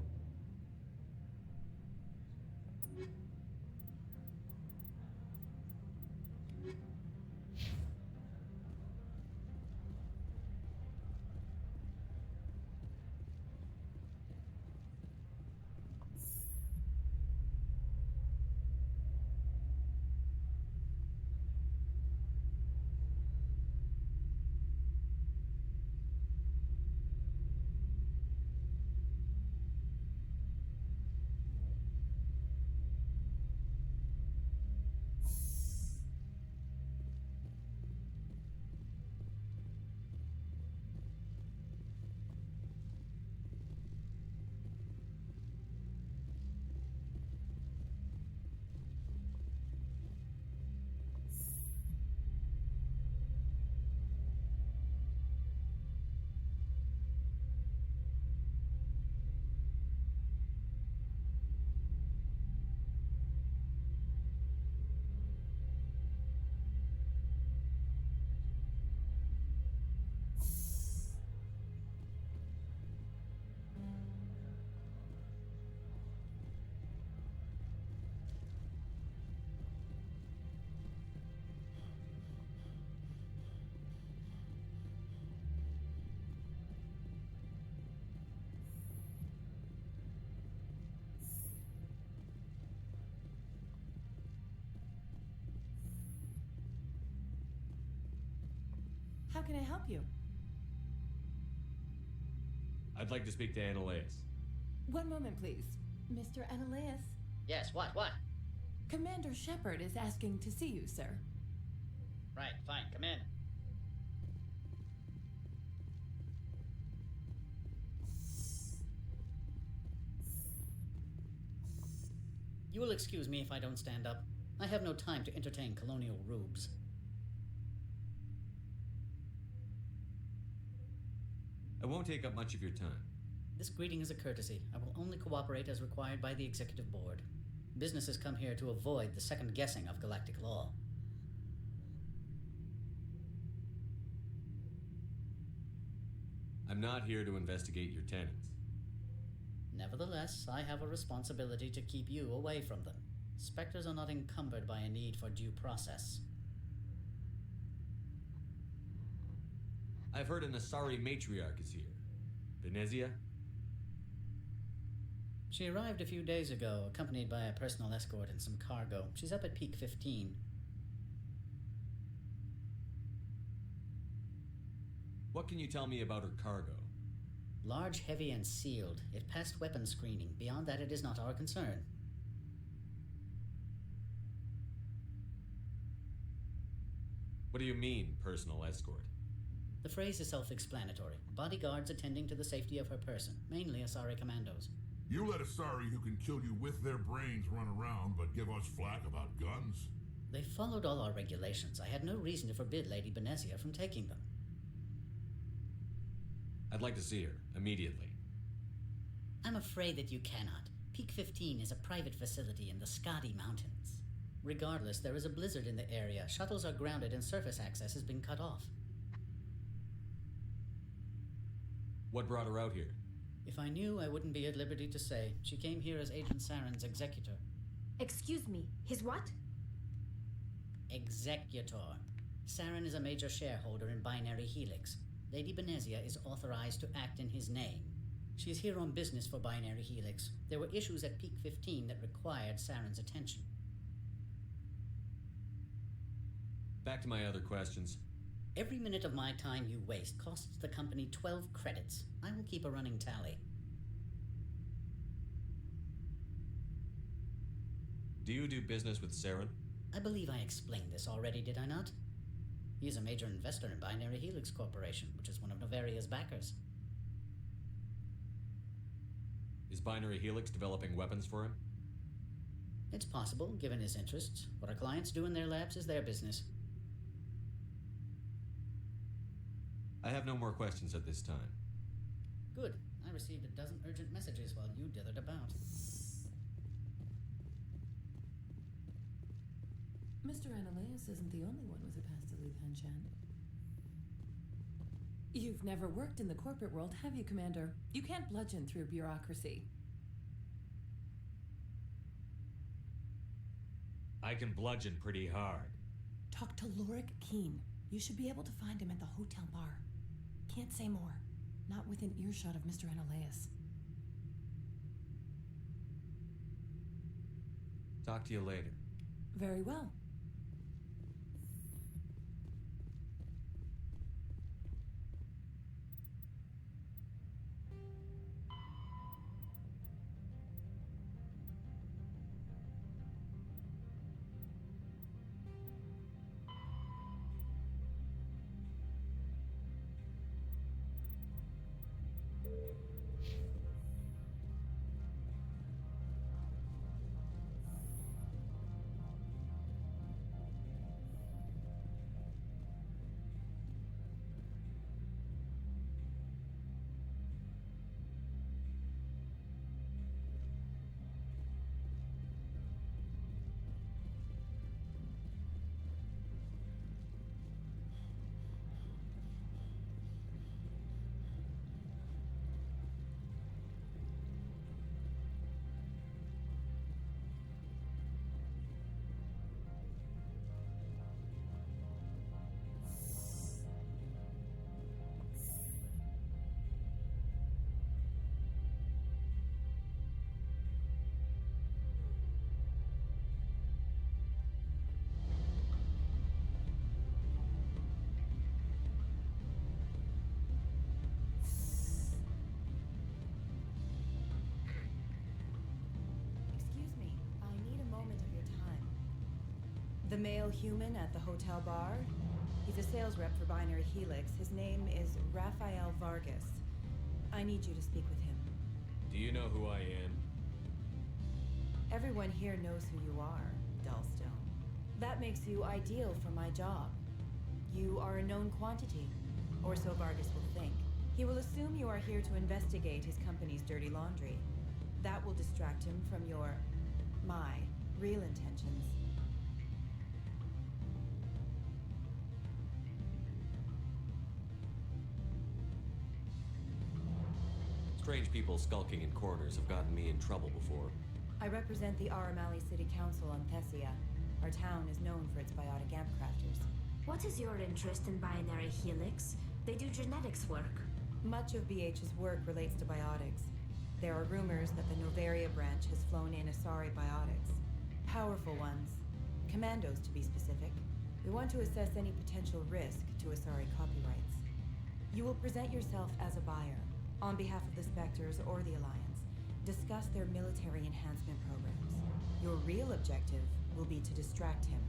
S23: How can I help you?
S8: I'd like to speak to Annalise.
S23: One moment, please. Mr. Annalise?
S15: Yes, what?
S23: Commander Shepard is asking to see you, sir.
S15: Right, fine, come in. You will excuse me if I don't stand up. I have no time to entertain colonial rubes.
S8: I won't take up much of your time.
S15: This greeting is a courtesy. I will only cooperate as required by the Executive Board. Businesses come here to avoid the second guessing of galactic law.
S8: I'm not here to investigate your tenants.
S15: Nevertheless, I have a responsibility to keep you away from them. Spectres are not encumbered by a need for due process.
S8: I've heard an Asari matriarch is here. Venezia?
S15: She arrived a few days ago, accompanied by a personal escort and some cargo. She's up at peak 15.
S8: What can you tell me about her cargo?
S15: Large, heavy, and sealed. It passed weapons screening. Beyond that, it is not our concern.
S8: What do you mean, personal escort?
S15: The phrase is self-explanatory. Bodyguards attending to the safety of her person, mainly Asari commandos.
S10: You let Asari who can kill you with their brains run around, but give us flack about guns?
S15: They followed all our regulations. I had no reason to forbid Lady Benezia from taking them.
S8: I'd like to see her, immediately.
S15: I'm afraid that you cannot. Peak 15 is a private facility in the Skadi Mountains. Regardless, there is a blizzard in the area. Shuttles are grounded and surface access has been cut off.
S8: What brought her out here?
S15: If I knew, I wouldn't be at liberty to say. She came here as Agent Saren's executor.
S11: Excuse me, his what?
S15: Executor. Saren is a major shareholder in Binary Helix. Lady Benezia is authorized to act in his name. She is here on business for Binary Helix. There were issues at Peak 15 that required Saren's attention.
S8: Back to my other questions.
S15: Every minute of my time you waste costs the company 12 credits. I will keep a running tally.
S8: Do you do business with Saren?
S15: I believe I explained this already, did I not? He is a major investor in Binary Helix Corporation, which is one of Novaria's backers.
S8: Is Binary Helix developing weapons for him?
S15: It's possible, given his interests. What our clients do in their labs is their business.
S8: I have no more questions at this time.
S15: Good. I received a dozen urgent messages while you dithered about.
S23: Mr. Annaleus isn't the only one with a past to leave Henshan. You've never worked in the corporate world, have you, Commander? You can't bludgeon through bureaucracy.
S20: I can bludgeon pretty hard.
S23: Talk to Lorik Keen. You should be able to find him at the hotel bar. Can't say more. Not within earshot of Mr. Annaleus.
S8: Talk to you later.
S23: Very well.
S1: The male human at the hotel bar? He's a sales rep for Binary Helix. His name is Raphael Vargas. I need you to speak with him.
S8: Do you know who I am?
S1: Everyone here knows who you are, Dullstone. That makes you ideal for my job. You are a known quantity, or so Vargas will think. He will assume you are here to investigate his company's dirty laundry. That will distract him from my real intentions.
S8: Strange people skulking in corners have gotten me in trouble before.
S1: I represent the Aramali City Council on Thessia. Our town is known for its biotic amp crafters.
S11: What is your interest in Binary Helix? They do genetics work.
S1: Much of BH's work relates to biotics. There are rumors that the Novaria branch has flown in Asari biotics. Powerful ones. Commandos, to be specific. We want to assess any potential risk to Asari copyrights. You will present yourself as a buyer, on behalf of the Spectres or the Alliance. Discuss their military enhancement programs. Your real objective will be to distract him.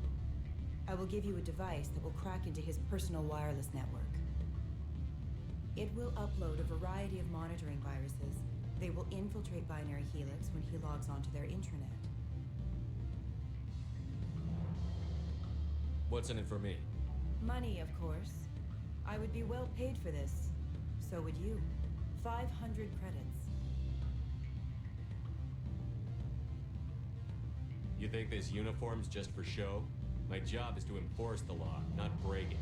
S1: I will give you a device that will crack into his personal wireless network. It will upload a variety of monitoring viruses They will infiltrate Binary Helix when he logs onto their intranet.
S8: What's in it for me?
S1: Money, of course. I would be well paid for this. So would you. 500 credits.
S8: You think this uniform's just for show? My job is to enforce the law, not break it.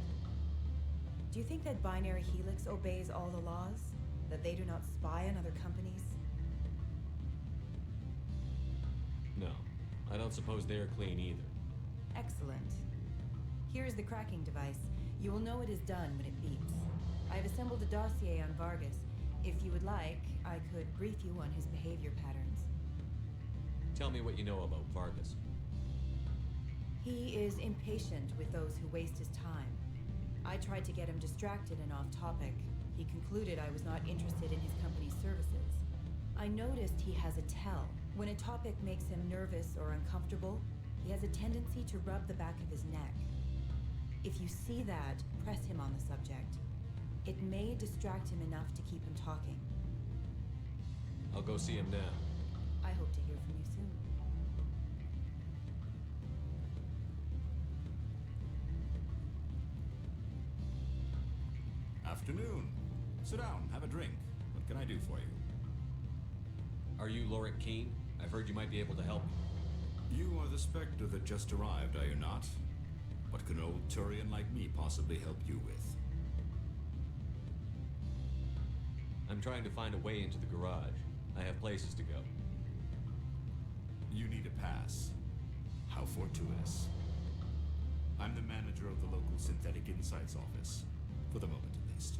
S1: Do you think that Binary Helix obeys all the laws? That they do not spy on other companies?
S8: No, I don't suppose they're clean either.
S1: Excellent. Here is the cracking device. You will know it is done when it beeps. I have assembled a dossier on Vargas. If you would like, I could brief you on his behavior patterns.
S8: Tell me what you know about Vargas.
S1: He is impatient with those who waste his time. I tried to get him distracted and off topic. He concluded I was not interested in his company's services. I noticed he has a tell. When a topic makes him nervous or uncomfortable, he has a tendency to rub the back of his neck. If you see that, press him on the subject. It may distract him enough to keep him talking.
S8: I'll go see him now.
S1: I hope to hear from you soon.
S3: Afternoon. Sit down, have a drink. What can I do for you?
S8: Are you Lorik Keene? I've heard you might be able to help me.
S3: You are the Spectre that just arrived, are you not? What can old Turian like me possibly help you with?
S8: I'm trying to find a way into the garage. I have places to go.
S3: You need a pass. How fortuitous. I'm the manager of the local Synthetic Insights office. For the moment, at least.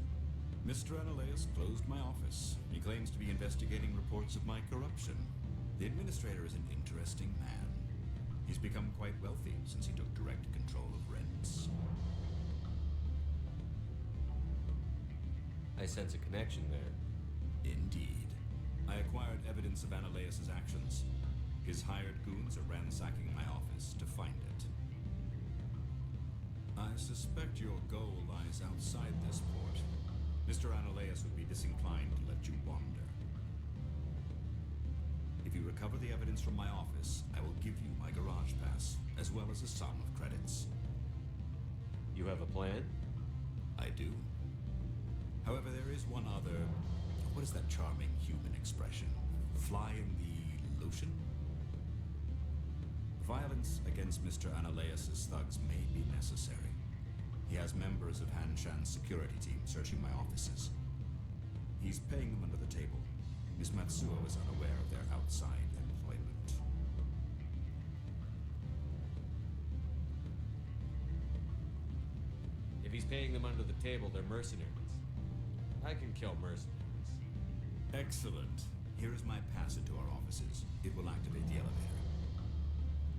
S3: Mr. Analeus closed my office. He claims to be investigating reports of my corruption. The administrator is an interesting man. He's become quite wealthy since he took direct control of rents.
S8: I sense a connection there.
S3: Indeed. I acquired evidence of Analeus' actions. His hired goons are ransacking my office to find it. I suspect your goal lies outside this port. Mr. Analeus would be disinclined to let you wander. If you recover the evidence from my office, I will give you my garage pass, as well as a sum of credits.
S8: You have a plan?
S3: I do. However, there is one other... What is that charming human expression? Fly in the lotion? Violence against Mr. Analeus' thugs may be necessary. He has members of Hanshan's security team searching my offices. He's paying them under the table. Miss Matsuo is unaware of their outside employment.
S8: If he's paying them under the table, they're mercenaries. I can kill mercenaries.
S3: Excellent. Here is my pass into our offices. It will activate the elevator.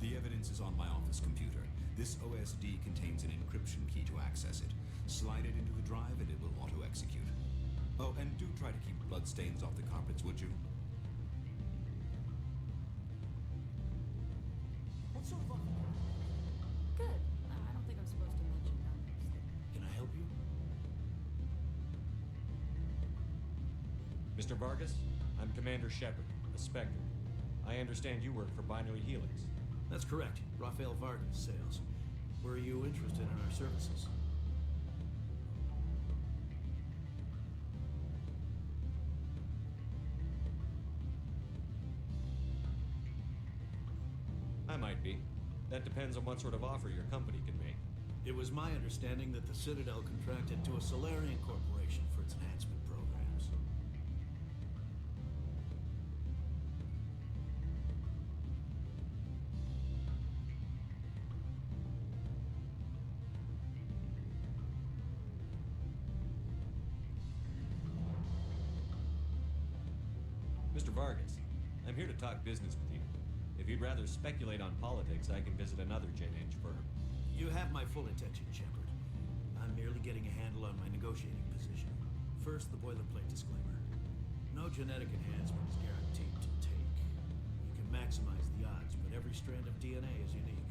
S3: The evidence is on my office computer. This OSD contains an encryption key to access it. Slide it into the drive and it will auto-execute. Oh, and do try to keep bloodstains off the carpets, would you?
S12: What sort of...
S11: Good. I don't think I'm supposed to mention numbers.
S12: Can I help you?
S8: Mr. Vargas, I'm Commander Shepard, a Spectre. I understand you work for Binary Helix.
S12: That's correct. Rafael Vargas, sales. Were you interested in our services?
S8: I might be. That depends on what sort of offer your company can make.
S12: It was my understanding that the Citadel contracted to a Solarian corporation for its enhancement programs.
S8: Mr. Vargas, I'm here to talk business with you. If you'd rather speculate on politics, I can visit another Gen Eng firm.
S12: You have my full attention, Shepard. I'm merely getting a handle on my negotiating position. First, the boilerplate disclaimer. No genetic enhancement is guaranteed to take. You can maximize the odds, but every strand of DNA is unique.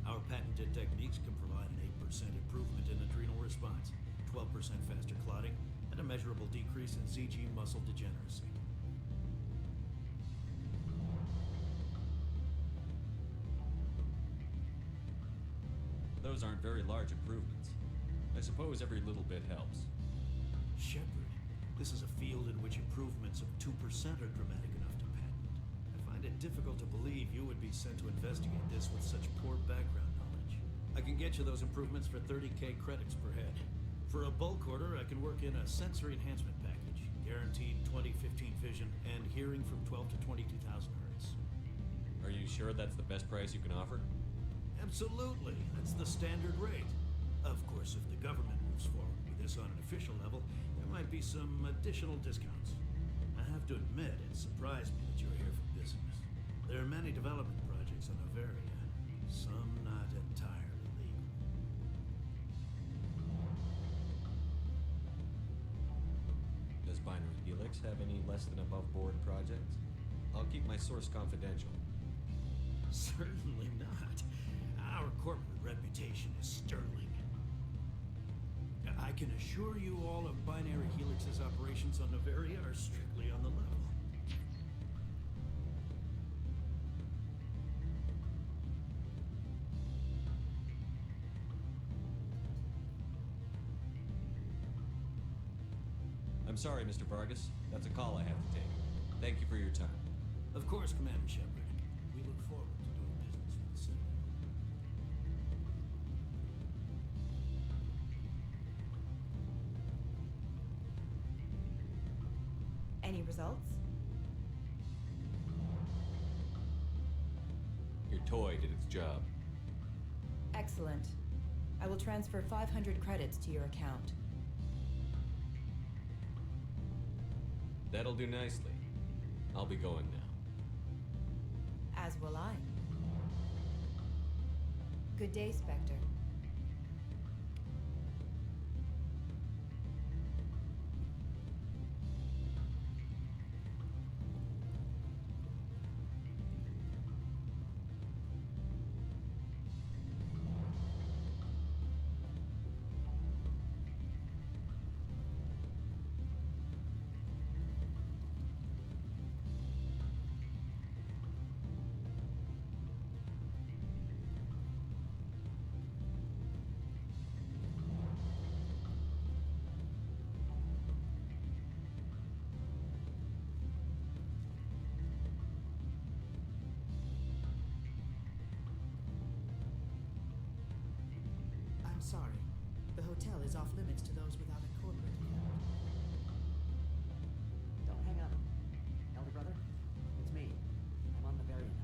S12: Our patented techniques can provide an 8% improvement in adrenal response, 12% faster clotting, and a measurable decrease in CG muscle degeneracy.
S8: those aren't very large improvements. I suppose every little bit helps.
S4: Shepard, this is a field in which improvements of 2% are dramatic enough to patent. I find it difficult to believe you would be sent to investigate this with such poor background knowledge. I can get you those improvements for 30k credits per head. For a bulk order, I can work in a sensory enhancement package, guaranteed 20/15 vision, and hearing from 12 to 22,000 hertz.
S8: Are you sure that's the best price you can offer?
S4: Absolutely. That's the standard rate. Of course, if the government moves forward with this on an official level, there might be some additional discounts. I have to admit, it surprised me that you're here for business. There are many development projects on Noveria, some not entirely legal.
S8: Does Binary Helix have any less than above board projects? I'll keep my source confidential.
S4: Certainly not. Our corporate reputation is sterling. I can assure you all of Binary Helix's operations on Noveria are strictly on the level.
S8: I'm sorry, Mr. Vargas. That's a call I have to take. Thank you for your time.
S4: Of course, Commander Shepard. We look forward to doing business with the city.
S1: Any results?
S8: Your toy did its job.
S1: Excellent. I will transfer 500 credits to your account.
S8: That'll do nicely. I'll be going now.
S1: As will I. Good day, Spectre.
S12: I'm sorry. The hotel is off limits to those without a corporate account.
S13: Don't hang up. Elder brother, it's me. I'm on the variant.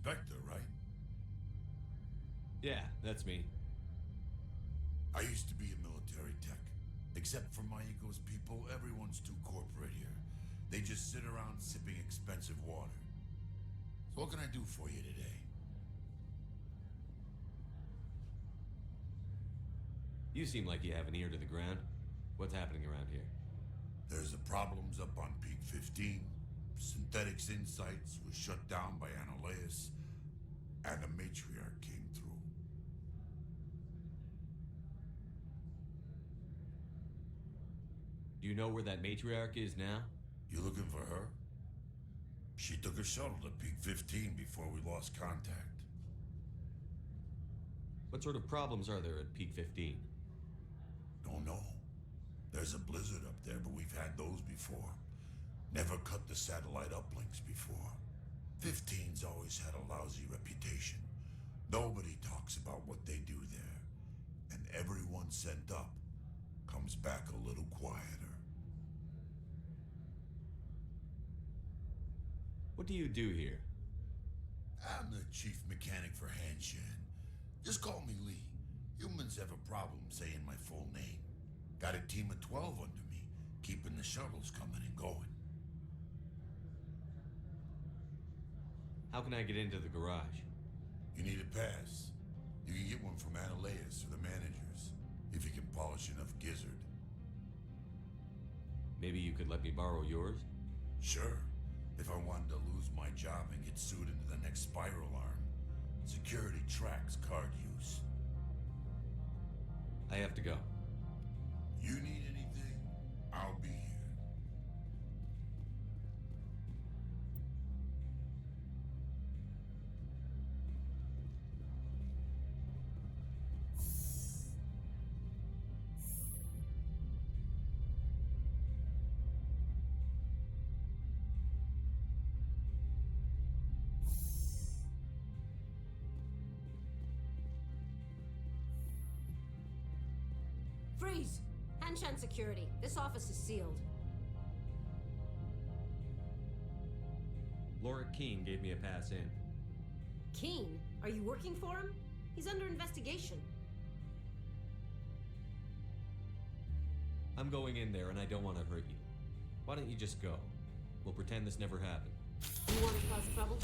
S10: Spectre, right?
S8: Yeah, that's me.
S10: I used to be a military tech. Except for Maiko's people, everyone's too corporate here. They just sit around sipping expensive water. So what can I do for you today?
S8: You seem like you have an ear to the ground. What's happening around here?
S10: There's the problems up on Peak 15. Synthetics Insights was shut down by Annaleus, and a matriarch came through.
S8: Do you know where that matriarch is now?
S10: You looking for her? She took a shuttle to Peak 15 before we lost contact.
S8: What sort of problems are there at Peak 15?
S10: Don't know. There's a blizzard up there, but we've had those before. Never cut the satellite uplinks before. 15's always had a lousy reputation. Nobody talks about what they do there. And everyone sent up comes back a little quieter.
S8: What do you do here?
S10: I'm the chief mechanic for Hanshan. Just call me Lee. Humans have a problem saying my full name. Got a team of 12 under me, keeping the shuttles coming and going.
S8: How can I get into the garage?
S10: You need a pass. You can get one from Annaleus or the managers, if you can polish enough gizzard.
S8: Maybe you could let me borrow yours?
S10: Sure. If I wanted to lose my job and get sued into the next spiral arm, security tracks card use.
S8: I have to go.
S10: You need anything, I'll be here.
S2: Freeze! Hanshan security. This office is sealed.
S8: Laura Keene gave me a pass in.
S2: Keen? Are you working for him? He's under investigation.
S8: I'm going in there and I don't want to hurt you. Why don't you just go? We'll pretend this never happened.
S2: You want to cause trouble?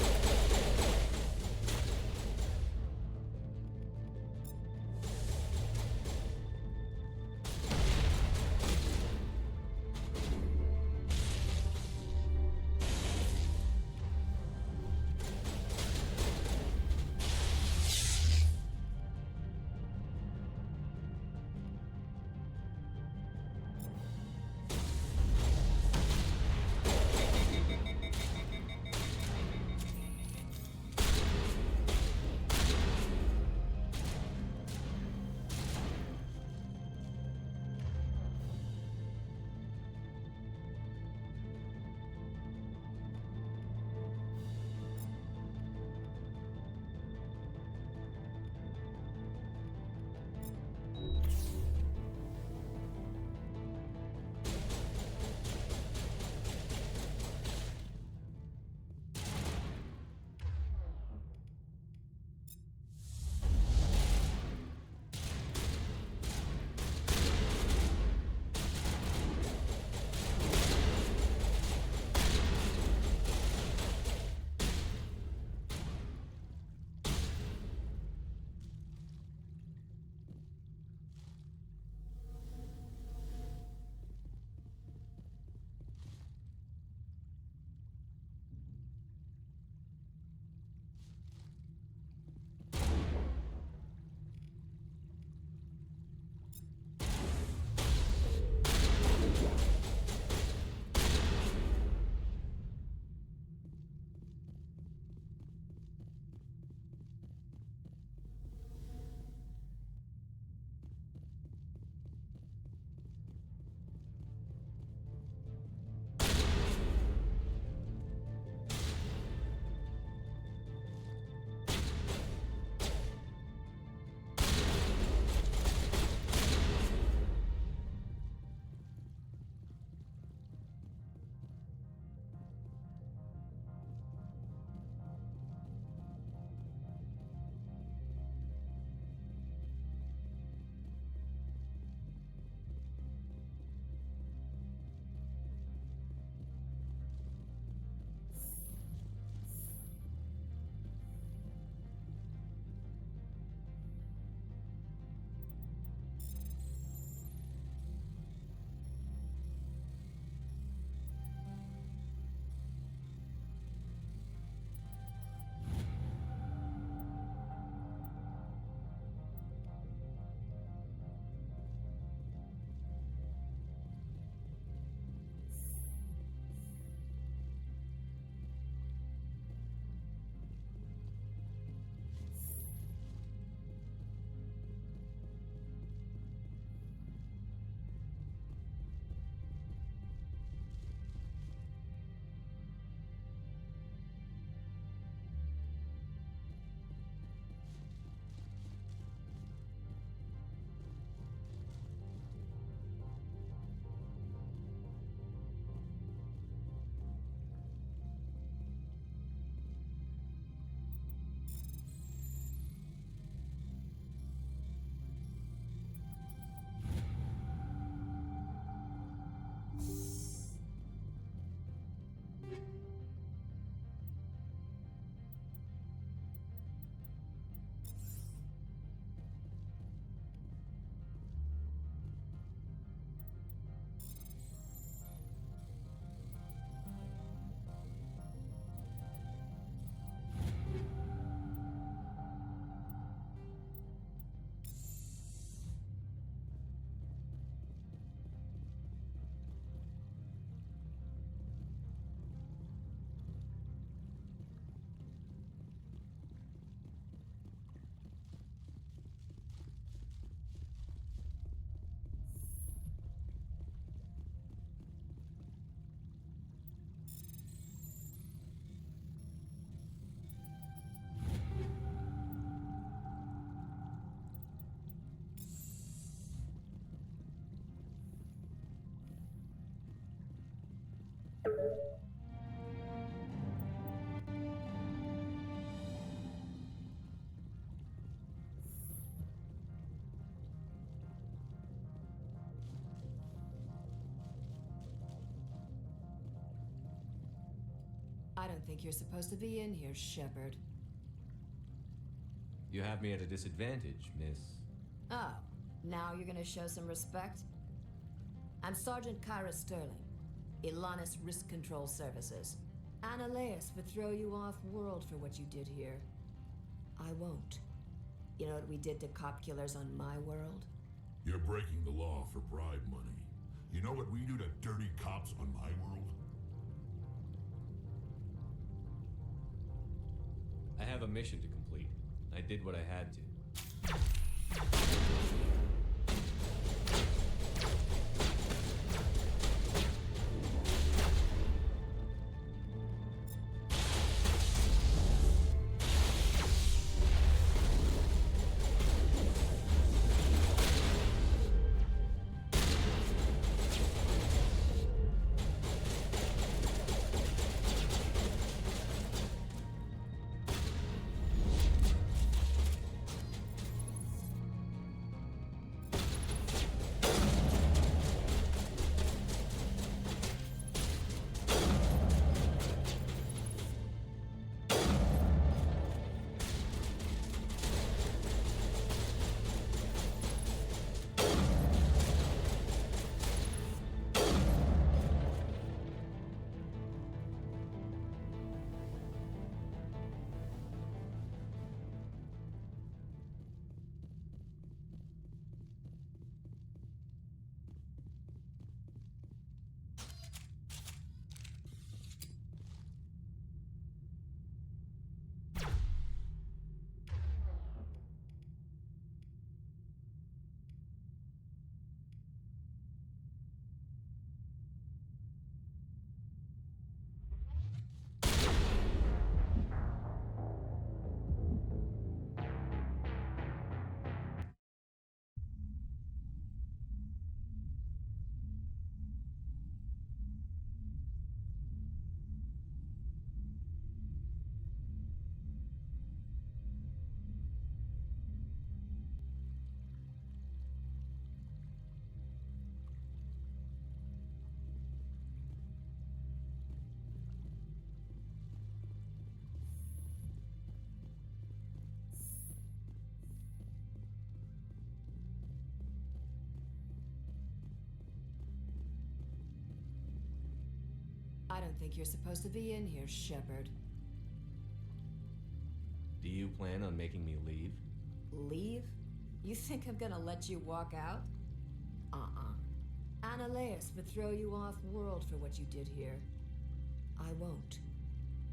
S6: I don't think you're supposed to be in here, Shepard.
S8: You have me at a disadvantage, miss.
S6: Oh, now you're gonna show some respect? I'm Sergeant Kyra Sterling, Ilanis Risk Control Services. Annaleus would throw you off-world for what you did here. I won't. You know what we did to cop killers on my world?
S10: You're breaking the law for bribe money. You know what we do to dirty cops on my world?
S8: I have a mission to complete. I did what I had to.
S6: I don't think you're supposed to be in here, Shepard.
S8: Do you plan on making me leave?
S6: Leave? You think I'm gonna let you walk out? Annaleus would throw you off-world for what you did here. I won't.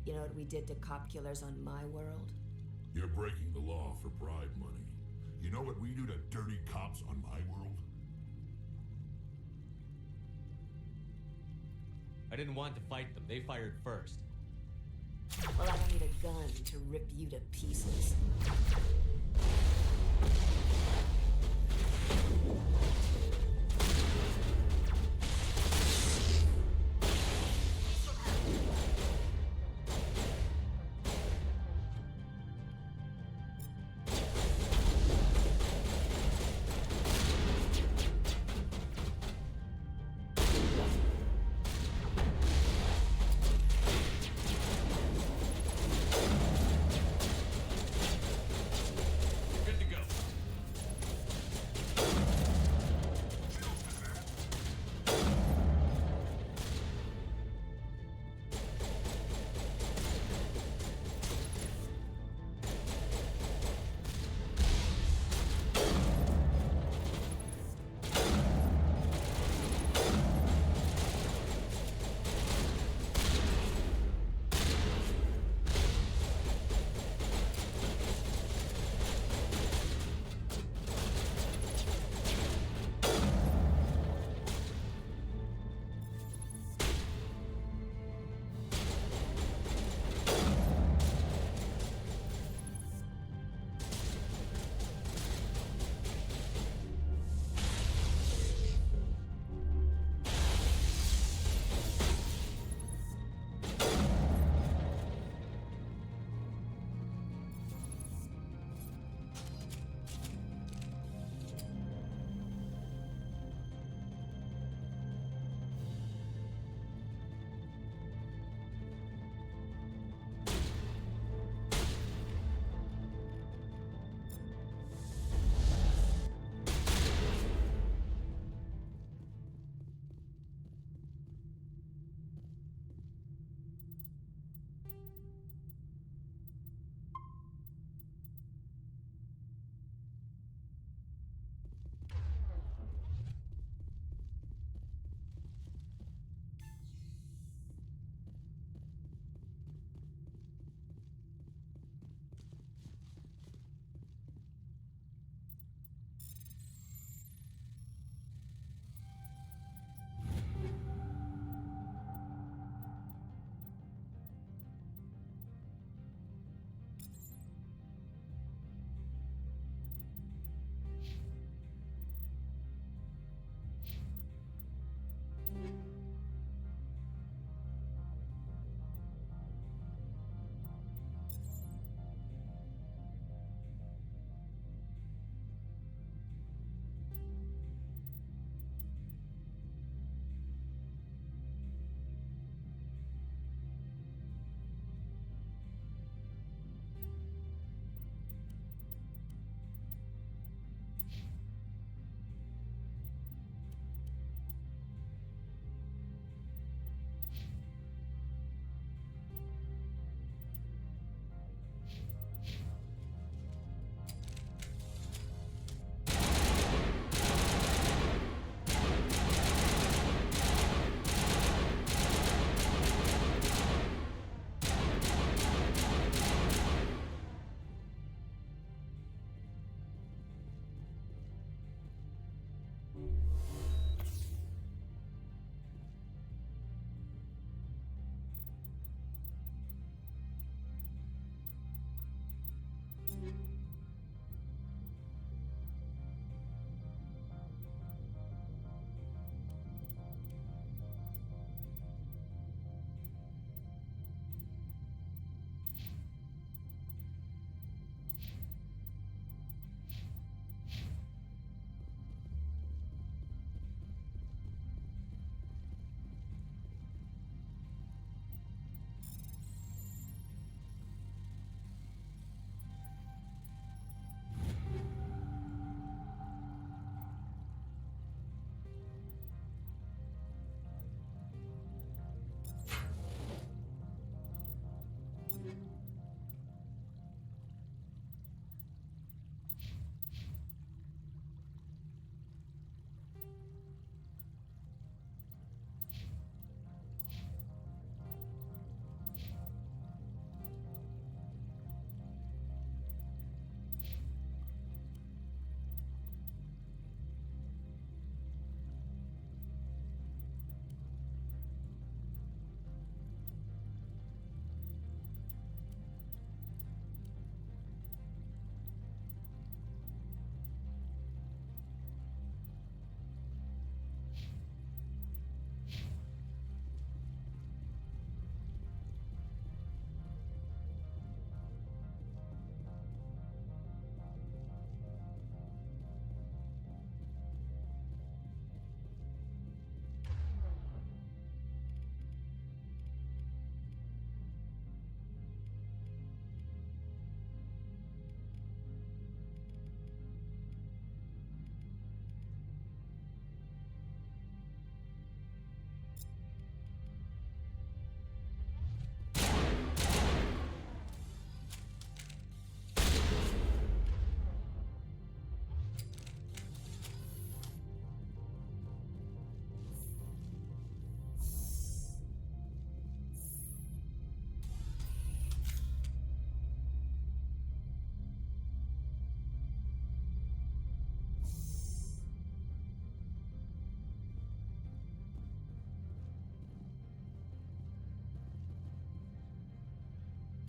S6: You know what we did to cop killers on my world?
S10: You're breaking the law for bribe money. You know what we do to dirty cops on my world?
S8: I didn't want to fight them. They fired first.
S6: Well, I don't need a gun to rip you to pieces.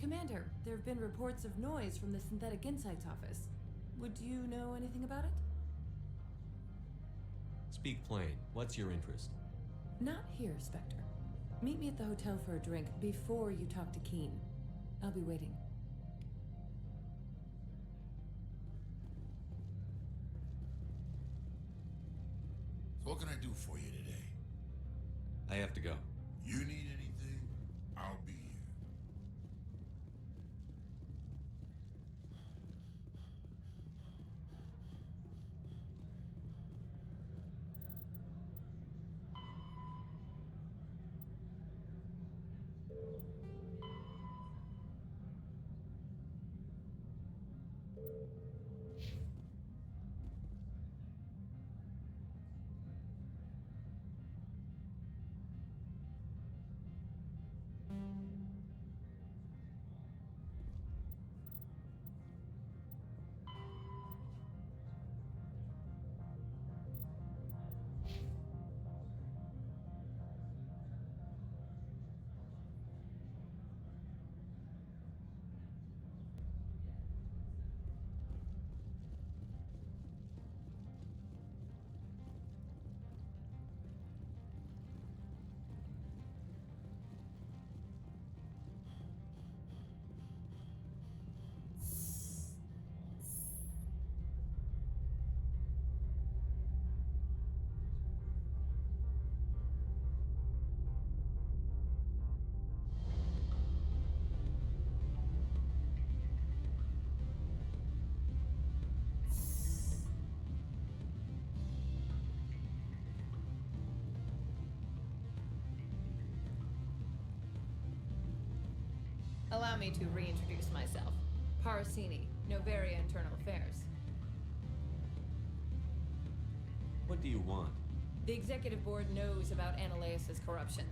S23: Commander, there have been reports of noise from the Synthetic Insights office. Would you know anything about it?
S8: Speak plain. What's your interest?
S23: Not here, Spectre. Meet me at the hotel for a drink before you talk to Keen. I'll be waiting.
S10: So what can I do for you today?
S8: I have to go.
S10: You need anything? I'll be here.
S1: Allow me to reintroduce myself. Parasini, Novaria Internal Affairs.
S8: What do you want?
S1: The executive board knows about Ananias' corruption.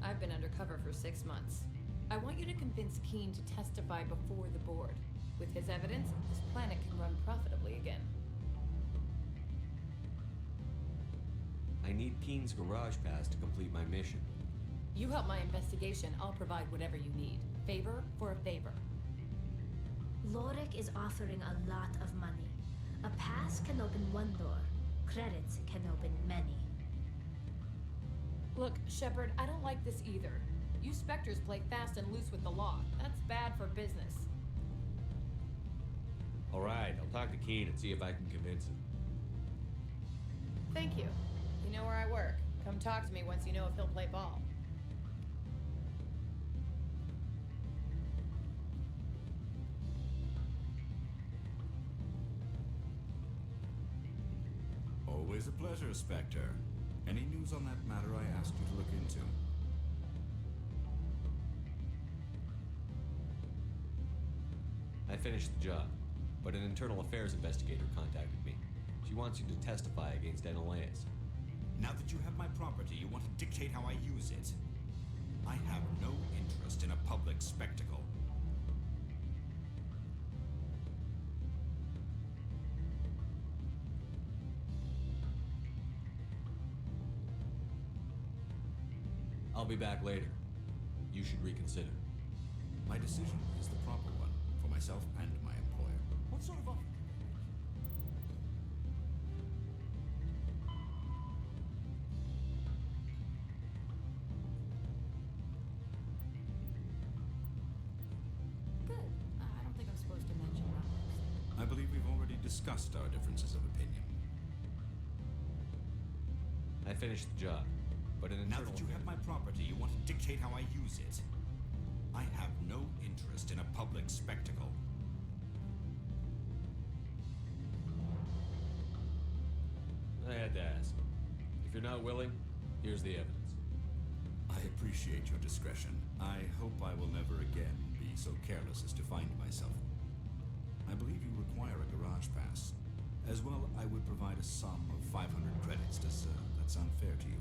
S1: I've been undercover for 6 months. I want you to convince Keen to testify before the board. With his evidence, this planet can run profitably again.
S8: I need Keen's garage pass to complete my mission.
S1: You help my investigation, I'll provide whatever you need. Favor for a favor.
S11: Lorik is offering a lot of money. A pass can open one door. Credits can open many.
S1: Look, Shepard, I don't like this either. You Spectres play fast and loose with the law. That's bad for business.
S8: All right, I'll talk to Keen and see if I can convince him.
S1: Thank you. You know where I work. Come talk to me once you know if he'll play ball.
S3: Always a pleasure, Spectre. Any news on that matter I asked you to look into?
S8: I finished the job, but an internal affairs investigator contacted me. She wants you to testify against Ananias.
S3: Now that you have my property, you want to dictate how I use it. I have no interest in a public spectacle.
S8: I'll be back later. You should reconsider.
S3: My decision is the proper one, for myself and my employer.
S8: What sort of offer?
S1: Good. I don't think I'm supposed to mention that.
S3: I believe we've already discussed our differences of opinion.
S8: I finished the job, but an internal...
S3: Now that you have my property, you want to dictate how I use it. I have no interest in a public spectacle.
S8: I had to ask. If you're not willing, here's the evidence.
S3: I appreciate your discretion. I hope I will never again be so careless as to find myself. I believe you require a garage pass. As well, I would provide a sum of 500 credits. Does that sound fair to you?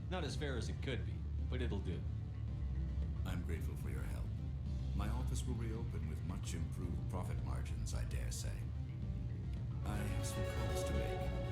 S8: Not as fair as it could be, but it'll do.
S3: I'm grateful for your help. My office will reopen with much improved profit margins, I dare say. I have some calls to make.